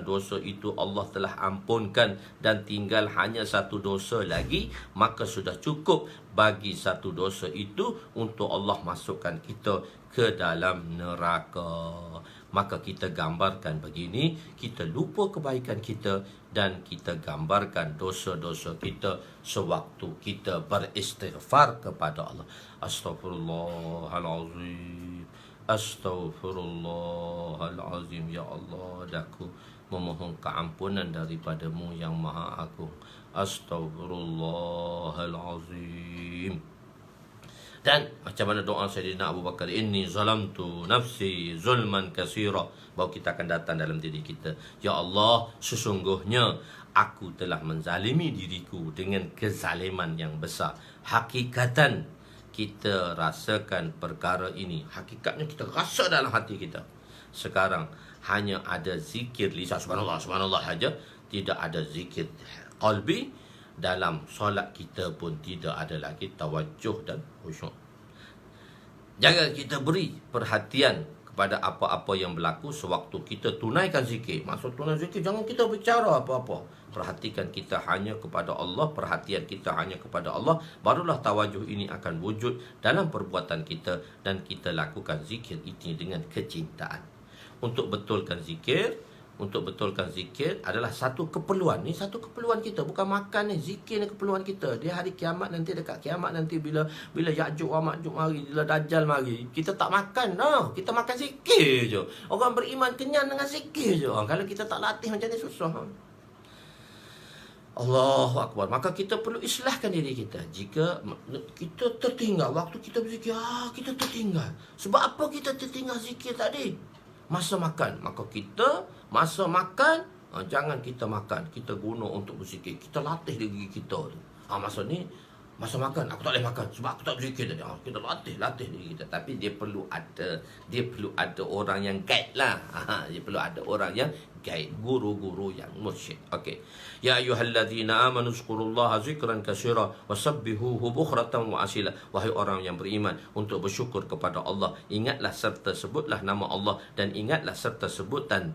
dosa itu Allah telah ampunkan dan tinggal hanya 1 dosa lagi, maka sudah cukup bagi 1 dosa itu untuk Allah masukkan kita ke dalam neraka. Maka kita gambarkan begini, kita lupa kebaikan kita dan kita gambarkan dosa-dosa kita sewaktu kita beristighfar kepada Allah. Astaghfirullahalazim. Astaghfirullahalazim. Ya Allah, aku memohon keampunan daripadamu yang maha agung. Astaghfirullahalazim. Dan macam mana doa Sayyidina Abu Bakar, inni zalamtu nafsi zulman katsira, bahawa kita akan datang dalam diri kita, ya Allah, sesungguhnya aku telah menzalimi diriku dengan kezaliman yang besar. Hakikatan kita rasakan perkara ini, hakikatnya kita rasa dalam hati kita. Sekarang hanya ada zikir lisan subhanallah subhanallah saja, tidak ada zikir qalbi, dalam solat kita pun tidak ada lagi tawajuh dan khusyuk. Jangan kita beri perhatian kepada apa-apa yang berlaku sewaktu kita tunaikan zikir. Maksud tunaikan zikir, jangan kita bicara apa-apa. Perhatikan kita hanya kepada Allah, perhatian kita hanya kepada Allah. Barulah tawajuh ini akan wujud dalam perbuatan kita, dan kita lakukan zikir ini dengan kecintaan. Untuk betulkan zikir adalah satu keperluan. Ni satu keperluan kita, bukan makan ni. Zikir ni keperluan kita. Di hari kiamat nanti, dekat kiamat nanti, bila Ya'juj wa Ma'juj mari, bila Dajjal mari, kita tak makan dah. Kita makan zikir je. Orang beriman kenyang dengan zikir je. Kalau kita tak latih macam ni, susah. Allahu Akbar. Maka kita perlu islahkan diri kita. Jika kita tertinggal waktu kita berzikir, kita tertinggal. Sebab apa kita tertinggal zikir tadi? Masa makan. Maka kita masa makan, jangan kita makan, kita guna untuk berzikir. Kita latih diri kita tu. Masa ni, masa makan aku tak boleh makan sebab aku tak berzikir tadi. Kita latih diri kita. Tapi dia perlu ada orang yang guide lah. Dia perlu ada orang yang guide, guru-guru yang mursyid. Okey. Ya ayyuhalladzina amanu zkurullaha zikran katsira wasabbihuhu bukratan wa asila. Wahai orang yang beriman, untuk bersyukur kepada Allah, ingatlah serta sebutlah nama Allah, dan ingatlah serta sebutan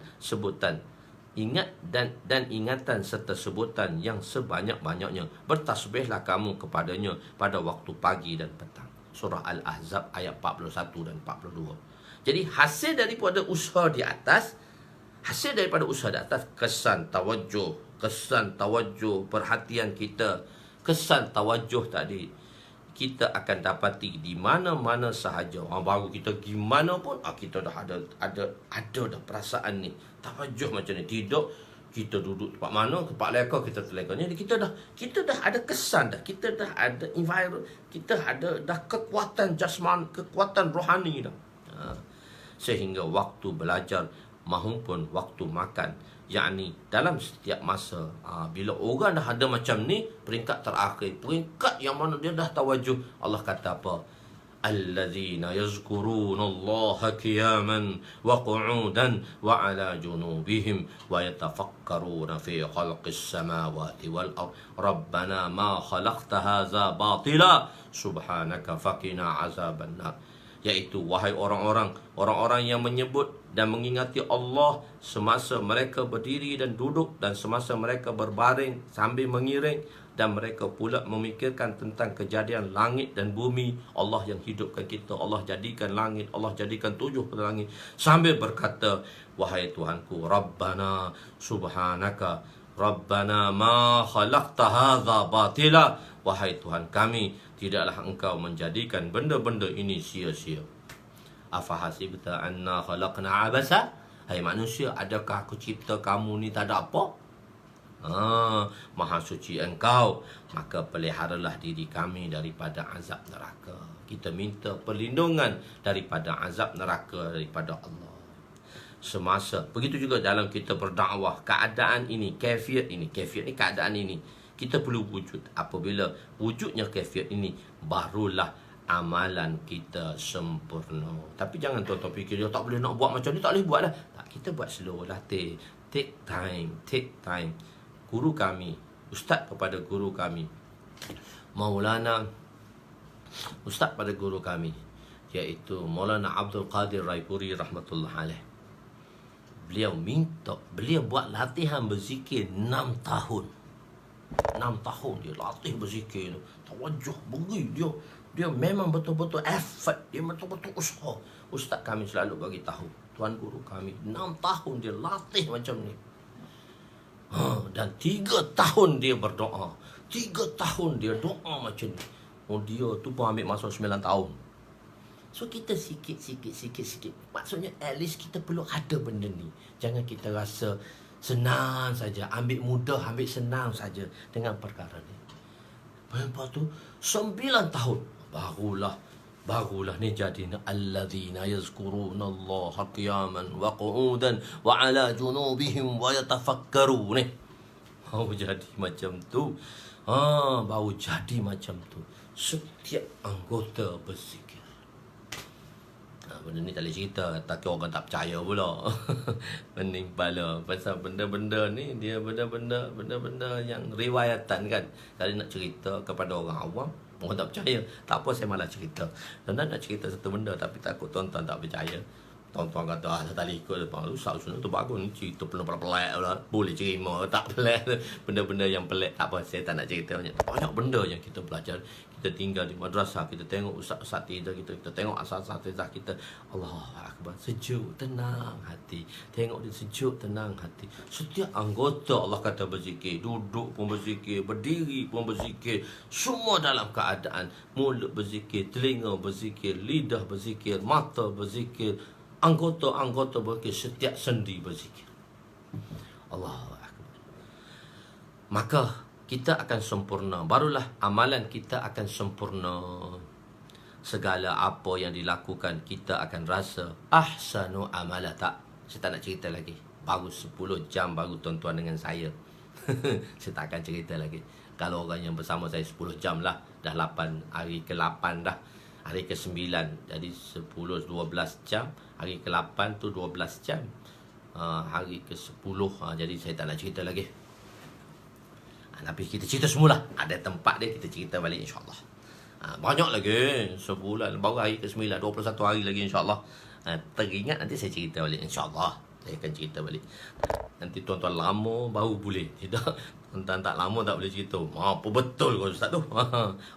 ingat dan ingatan serta sebutan yang sebanyak-banyaknya. Bertasbihlah kamu kepadanya pada waktu pagi dan petang. Surah Al-Ahzab ayat 41 dan 42. Jadi hasil daripada usaha di atas, kesan tawajuh, perhatian kita, kesan tawajuh tadi, kita akan dapati di mana-mana sahaja. Baru kita gimana pun, kita dah ada dah perasaan ni. Tawajuh macam ni. Tidak, kita duduk tempat mana, tempat leka, kita terleka. Jadi kita dah ada kesan dah. Kita dah ada environment, kita ada dah kekuatan jasman, kekuatan rohani dah. Sehingga waktu belajar maupun waktu makan, yakni dalam setiap masa, bila orang dah ada macam ni, peringkat terakhir, peringkat yang mana dia dah tawajuh, Allah kata apa? Alladzina yazkurunallaha qiyaman wa qu'udan wa ala junubihim wa yatafakkaruna fi khalqis samawati wal ard rabbana ma khalaqta hadza batila subhanaka faqina azabannar. Iaitu wahai orang-orang yang menyebut dan mengingati Allah semasa mereka berdiri dan duduk, dan semasa mereka berbaring sambil mengiring, dan mereka pula memikirkan tentang kejadian langit dan bumi. Allah yang hidupkan kita, Allah jadikan langit, Allah jadikan 7 langit, sambil berkata, wahai Tuhanku, Rabbana subhanaka Rabbana ma khalaqta hadza batila. Wahai Tuhan kami, tidaklah engkau menjadikan benda-benda ini sia-sia. Afahasibta anna khalaqna abasa? Hai manusia, adakah aku cipta kamu ni tak ada apa? Maha suci engkau, maka peliharalah diri kami daripada azab neraka. Kita minta perlindungan daripada azab neraka daripada Allah. Semasa begitu juga dalam kita berdakwah, keadaan ini, kaifiat ni keadaan ini, kita perlu wujud. Apabila wujudnya kaifiat ini, barulah amalan kita sempurna. Tapi jangan tuan-tuan fikir, tak boleh nak buat macam ni, tak boleh buat lah. Tak, kita buat slow, latih. Take time. Guru kami, ustaz kepada guru kami, Maulana, ustaz pada guru kami, iaitu Maulana Abdul Qadir Raipuri rahmatullah alaih. Beliau buat latihan berzikir 6 tahun. 6 tahun dia latih berzikir tu. Tawajuh beri dia memang betul-betul effort, dia betul-betul usaha. Ustaz kami selalu bagi tahu, tuan guru kami 6 tahun dia latih macam ni. Dan 3 tahun dia berdoa. 3 tahun dia doa macam ni. Dia tu pun ambil masa 9 tahun. So kita sikit. Maksudnya at least kita perlu ada benda ni. Jangan kita rasa senang saja, ambil mudah, ambil senang saja dengan perkara ni. Lepas tu 9 tahun barulah ni jadi alladzina yazkurunallaha qiyaman wa qu'udan wa ala junubihim wa yatafakkarun. Baru jadi macam tu. Baru jadi macam tu. Setiap anggota berzikir. benda ni tak boleh cerita, takut orang tak percaya pula. Pening kepala. Pasal benda-benda ni dia benda-benda yang riwayatan kan. Kalau nak cerita kepada orang awam, orang tak percaya. Tak apa, saya malah cerita. Tuan nak cerita satu benda tapi takut tuan-tuan tak percaya. Tuan-tuan kata, tak boleh ikut depan. Ustaz Sunat tu bagus ni, cerita pelik-pelik pula. Boleh terima, tak pelik. Benda-benda yang pelik, tak apa, saya tak nak cerita banyak. Banyak benda yang kita belajar. Kita tinggal di madrasah, kita tengok ustaz-ustaz tidur kita tengok asal-asal kita. Allah Akbar, sejuk, tenang hati. Tengok dia sejuk, tenang hati. Setiap anggota Allah kata berzikir. Duduk pun berzikir, berdiri pun berzikir. Semua dalam keadaan mulut berzikir, telinga berzikir, lidah berzikir, mata berzikir. Anggota-anggota berzikir, setiap sendi berzikir. Allahu Akbar. Maka kita akan sempurna. Barulah amalan kita akan sempurna. Segala apa yang dilakukan kita akan rasa ahsanu amala. Tak, saya tak nak cerita lagi. Baru 10 jam baru tuan-tuan dengan saya. Saya tak akan cerita lagi. Kalau orang yang bersama saya 10 jam lah. Dah 8, hari ke-8 dah. Hari ke-9, jadi 10, 12 jam. Hari ke-8 tu 12 jam. Hari ke-10, jadi saya tak nak cerita lagi. Tapi kita cerita semula. Ada tempat dia, kita cerita balik insyaAllah. Banyak lagi. Sebulan, baru hari ke-9, 21 hari lagi insyaAllah. Teringat nanti saya cerita balik insyaAllah. Saya akan cerita balik. Nanti tuan-tuan lama baru boleh. Tidak, tuan-tuan tak lama tak boleh cerita. Apa betul kau Ustaz tu?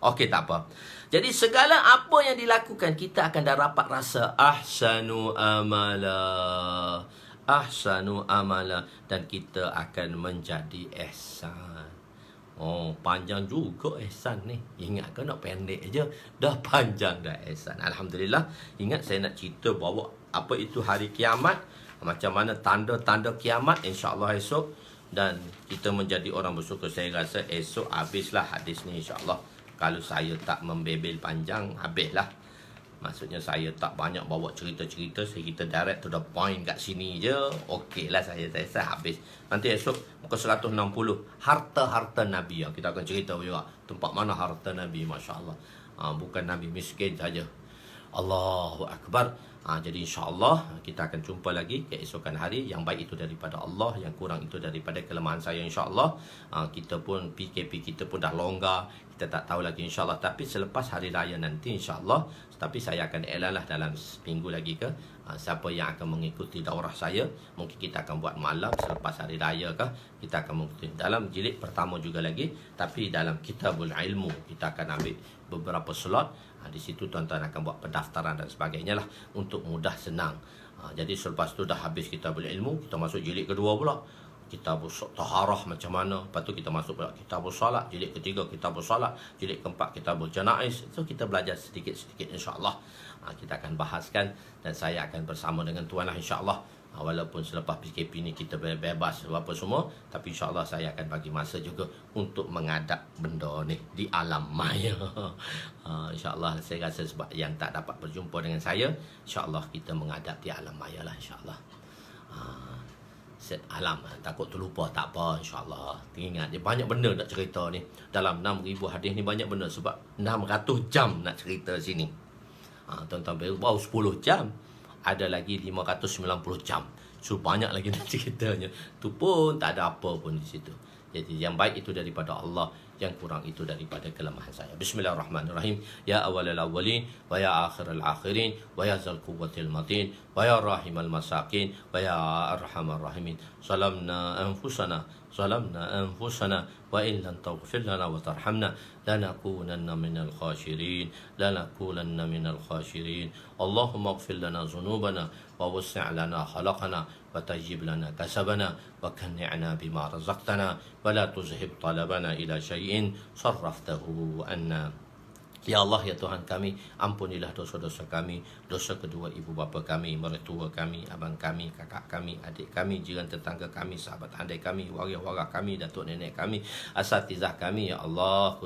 Okey, tak apa. Jadi segala apa yang dilakukan, kita akan dapat rasa ahsanu amala. Ahsanu amala. Dan kita akan menjadi ihsan. Oh, panjang juga ihsan ni. Ingat ke nak pendek je? Dah panjang dah ihsan. Alhamdulillah. Ingat saya nak cerita bahawa apa itu hari kiamat. Macam mana tanda-tanda kiamat, insyaAllah esok. Dan kita menjadi orang bersyukur. Saya rasa esok habislah hadis ni insyaAllah. Kalau saya tak membebel panjang, habislah. Maksudnya saya tak banyak bawa cerita-cerita. Saya kita direct to the point kat sini je. Okey lah, saya habis. Nanti esok muka 160. Harta-harta Nabi. Kita akan cerita juga. Tempat mana harta Nabi, Masya Allah. Bukan Nabi miskin saja. Allahu Akbar. Jadi insyaAllah kita akan jumpa lagi keesokan hari. Yang baik itu daripada Allah, yang kurang itu daripada kelemahan saya insyaAllah. Kita pun PKP kita pun dah longgar. Kita tak tahu lagi insyaAllah. Tapi selepas hari raya nanti insyaAllah. Tapi saya akan elan lah dalam seminggu lagi ke. Siapa yang akan mengikuti daurah saya, mungkin kita akan buat malam selepas hari raya ke. Kita akan mengikuti dalam jilid pertama juga lagi. Tapi dalam kitabul ilmu kita akan ambil beberapa slot. Di situ tuan-tuan akan buat pendaftaran dan sebagainya lah. Untuk mudah senang. Jadi selepas tu dah habis kitabul ilmu, kita masuk jilid kedua pula. Kitabul taharah macam mana. Lepas tu kita masuk pula kitabul salat. Jilid ketiga kitabul salat. Jilid keempat kitabul janaiz. So kita belajar sedikit-sedikit insyaAllah. Kita akan bahaskan. Dan saya akan bersama dengan tuan lah insyaAllah. Walaupun selepas PKP ni kita bebas apa semua, tapi insyaAllah saya akan bagi masa juga untuk mengadap benda ni di alam maya. InsyaAllah saya rasa sebab yang tak dapat berjumpa dengan saya, insyaAllah kita mengadap di alam maya lah insyaAllah. Set alam, takut terlupa tak apa insyaAllah. Ingat dia banyak benda nak cerita ni. Dalam 6,000 hadis ni banyak benda sebab 600 jam nak cerita sini. Tuan-tuan baru 10 jam. Ada lagi 590 jam. So banyak lagi nak ceritanya. Tu pun tak ada apa pun di situ. Jadi yang baik itu daripada Allah, yang kurang itu daripada kelemahan saya. Bismillahirrahmanirrahim. Ya awalal awwalin wa ya akhiral akhirin wa ya zal quwwatil matin wa ya rahimal masakin wa ya arhamar rahimin. Salamna anfusana wa in lam taghfir lana wa tarhamna lanakunanna minal khashirin. Allahumma ighfir lana dhunubana wa wasi' lana khalaqana wa tajib lana kasabana wa kanni'na bima razaqtana wa la tuzhib talabana ila syai'in sarraftahu anna. Ya Allah, ya Tuhan kami, ampunilah dosa-dosa kami, dosa kedua ibu bapa kami, mertua kami, abang kami, kakak kami, adik kami, jiran tetangga kami, sahabat andai kami, waria-waria kami, datuk nenek kami, asatizah kami, ya Allah.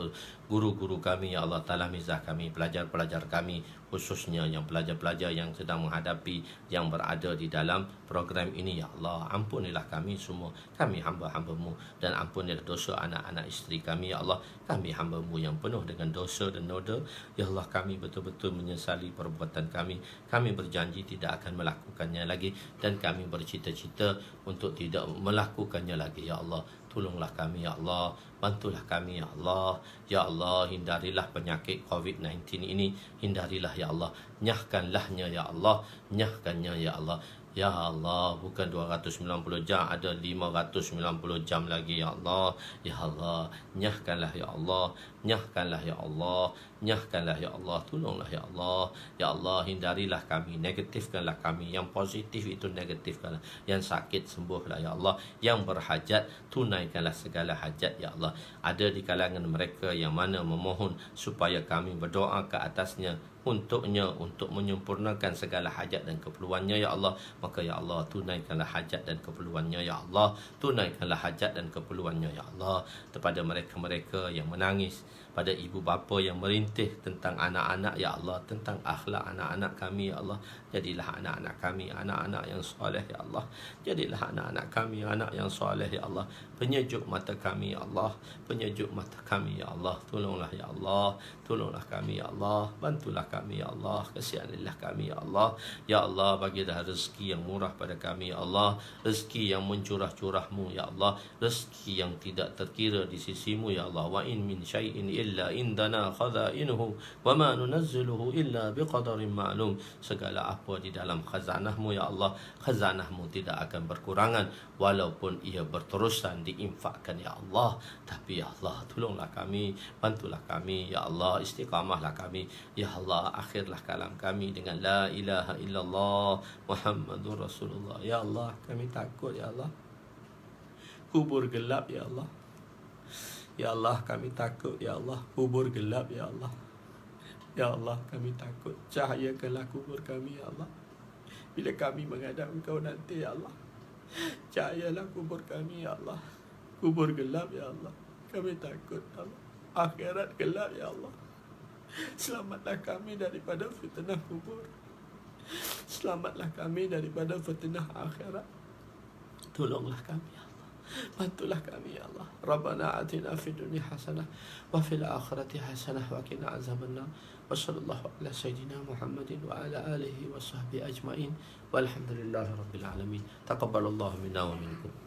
guru-guru kami ya Allah, talamizah kami, pelajar-pelajar kami, khususnya yang pelajar-pelajar yang sedang menghadapi, yang berada di dalam program ini ya Allah. Ampunilah kami semua, kami hamba-hamba-Mu, dan ampunilah dosa anak-anak isteri kami ya Allah. Kami hamba-Mu yang penuh dengan dosa dan noda ya Allah. Kami betul-betul menyesali perbuatan kami. Kami berjanji tidak akan melakukannya lagi, dan kami bercita-cita untuk tidak melakukannya lagi ya Allah. Tolonglah kami ya Allah, bantulah kami ya Allah. Ya Allah, hindarilah penyakit COVID-19 ini, hindarilah ya Allah, nyahkanlahnya ya Allah, nyahkannya ya Allah. Ya Allah, bukan 290 jam, ada 590 jam lagi ya Allah. Ya Allah, nyahkanlah ya Allah, nyahkanlah ya Allah, nyahkanlah ya Allah. Tolonglah ya Allah. Ya Allah, hindarilah kami, negatifkanlah kami. Yang positif itu negatifkanlah, yang sakit sembuhlah ya Allah, yang berhajat tunaikanlah segala hajat ya Allah. Ada di kalangan mereka yang mana memohon supaya kami berdoa ke atasnya, untuknya, untuk menyempurnakan segala hajat dan keperluannya ya Allah. Maka ya Allah, tunaikanlah hajat dan keperluannya ya Allah, tunaikanlah hajat dan keperluannya ya Allah. Kepada mereka-mereka yang menangis, pada ibu bapa yang merintih tentang anak-anak ya Allah, tentang akhlak anak-anak kami ya Allah. Jadilah anak-anak kami anak-anak yang soleh ya Allah. Jadilah anak-anak kami anak yang soleh ya Allah. Penyejuk mata kami ya Allah, penyejuk mata kami ya Allah. Tolonglah ya Allah, tolonglah kami ya Allah, bantulah kami ya Allah, kasihanilah kami ya Allah. Ya Allah, bagilah rezeki yang murah pada kami ya Allah, rezeki yang mencurah-curah-Mu ya Allah, rezeki yang tidak terkira di sisi-Mu ya Allah. Wa in min syai'in illa indana khazainuhu wa ma nunazziluhu illa biqadarin ma'lum. Segala apa di dalam khazanah-Mu ya Allah, khazanah-Mu tidak akan berkurangan walaupun ia berterusan diinfakkan ya Allah. Tapi ya Allah, tolonglah kami, bantulah kami ya Allah, istiqamahlah kami ya Allah. Akhirlah kalam kami dengan la ilaha illallah Muhammadur Rasulullah. Ya Allah, kami takut ya Allah, kubur gelap ya Allah. Ya Allah, kami takut ya Allah, kubur gelap ya Allah. Ya Allah, kami takut, cahayakanlah kubur kami ya Allah. Bila kami menghadap Engkau nanti ya Allah, cahayalah kubur kami ya Allah. Kubur gelap ya Allah, kami takut ya Allah. Akhirat gelap ya Allah. Selamatlah kami daripada fitnah kubur, selamatlah kami daripada fitnah akhirat. Tolonglah kami ya Allah, bantulah kami ya Allah. Rabbana atina fid dunya hasanah wa fil akhirati hasanah wa qina azabannar. Wa sallallahu ala sayyidina Muhammadin wa ala alihi wa sahbihi ajmain. Walhamdulillahi rabbil alamin. Taqabbalallahu minna wa minkum.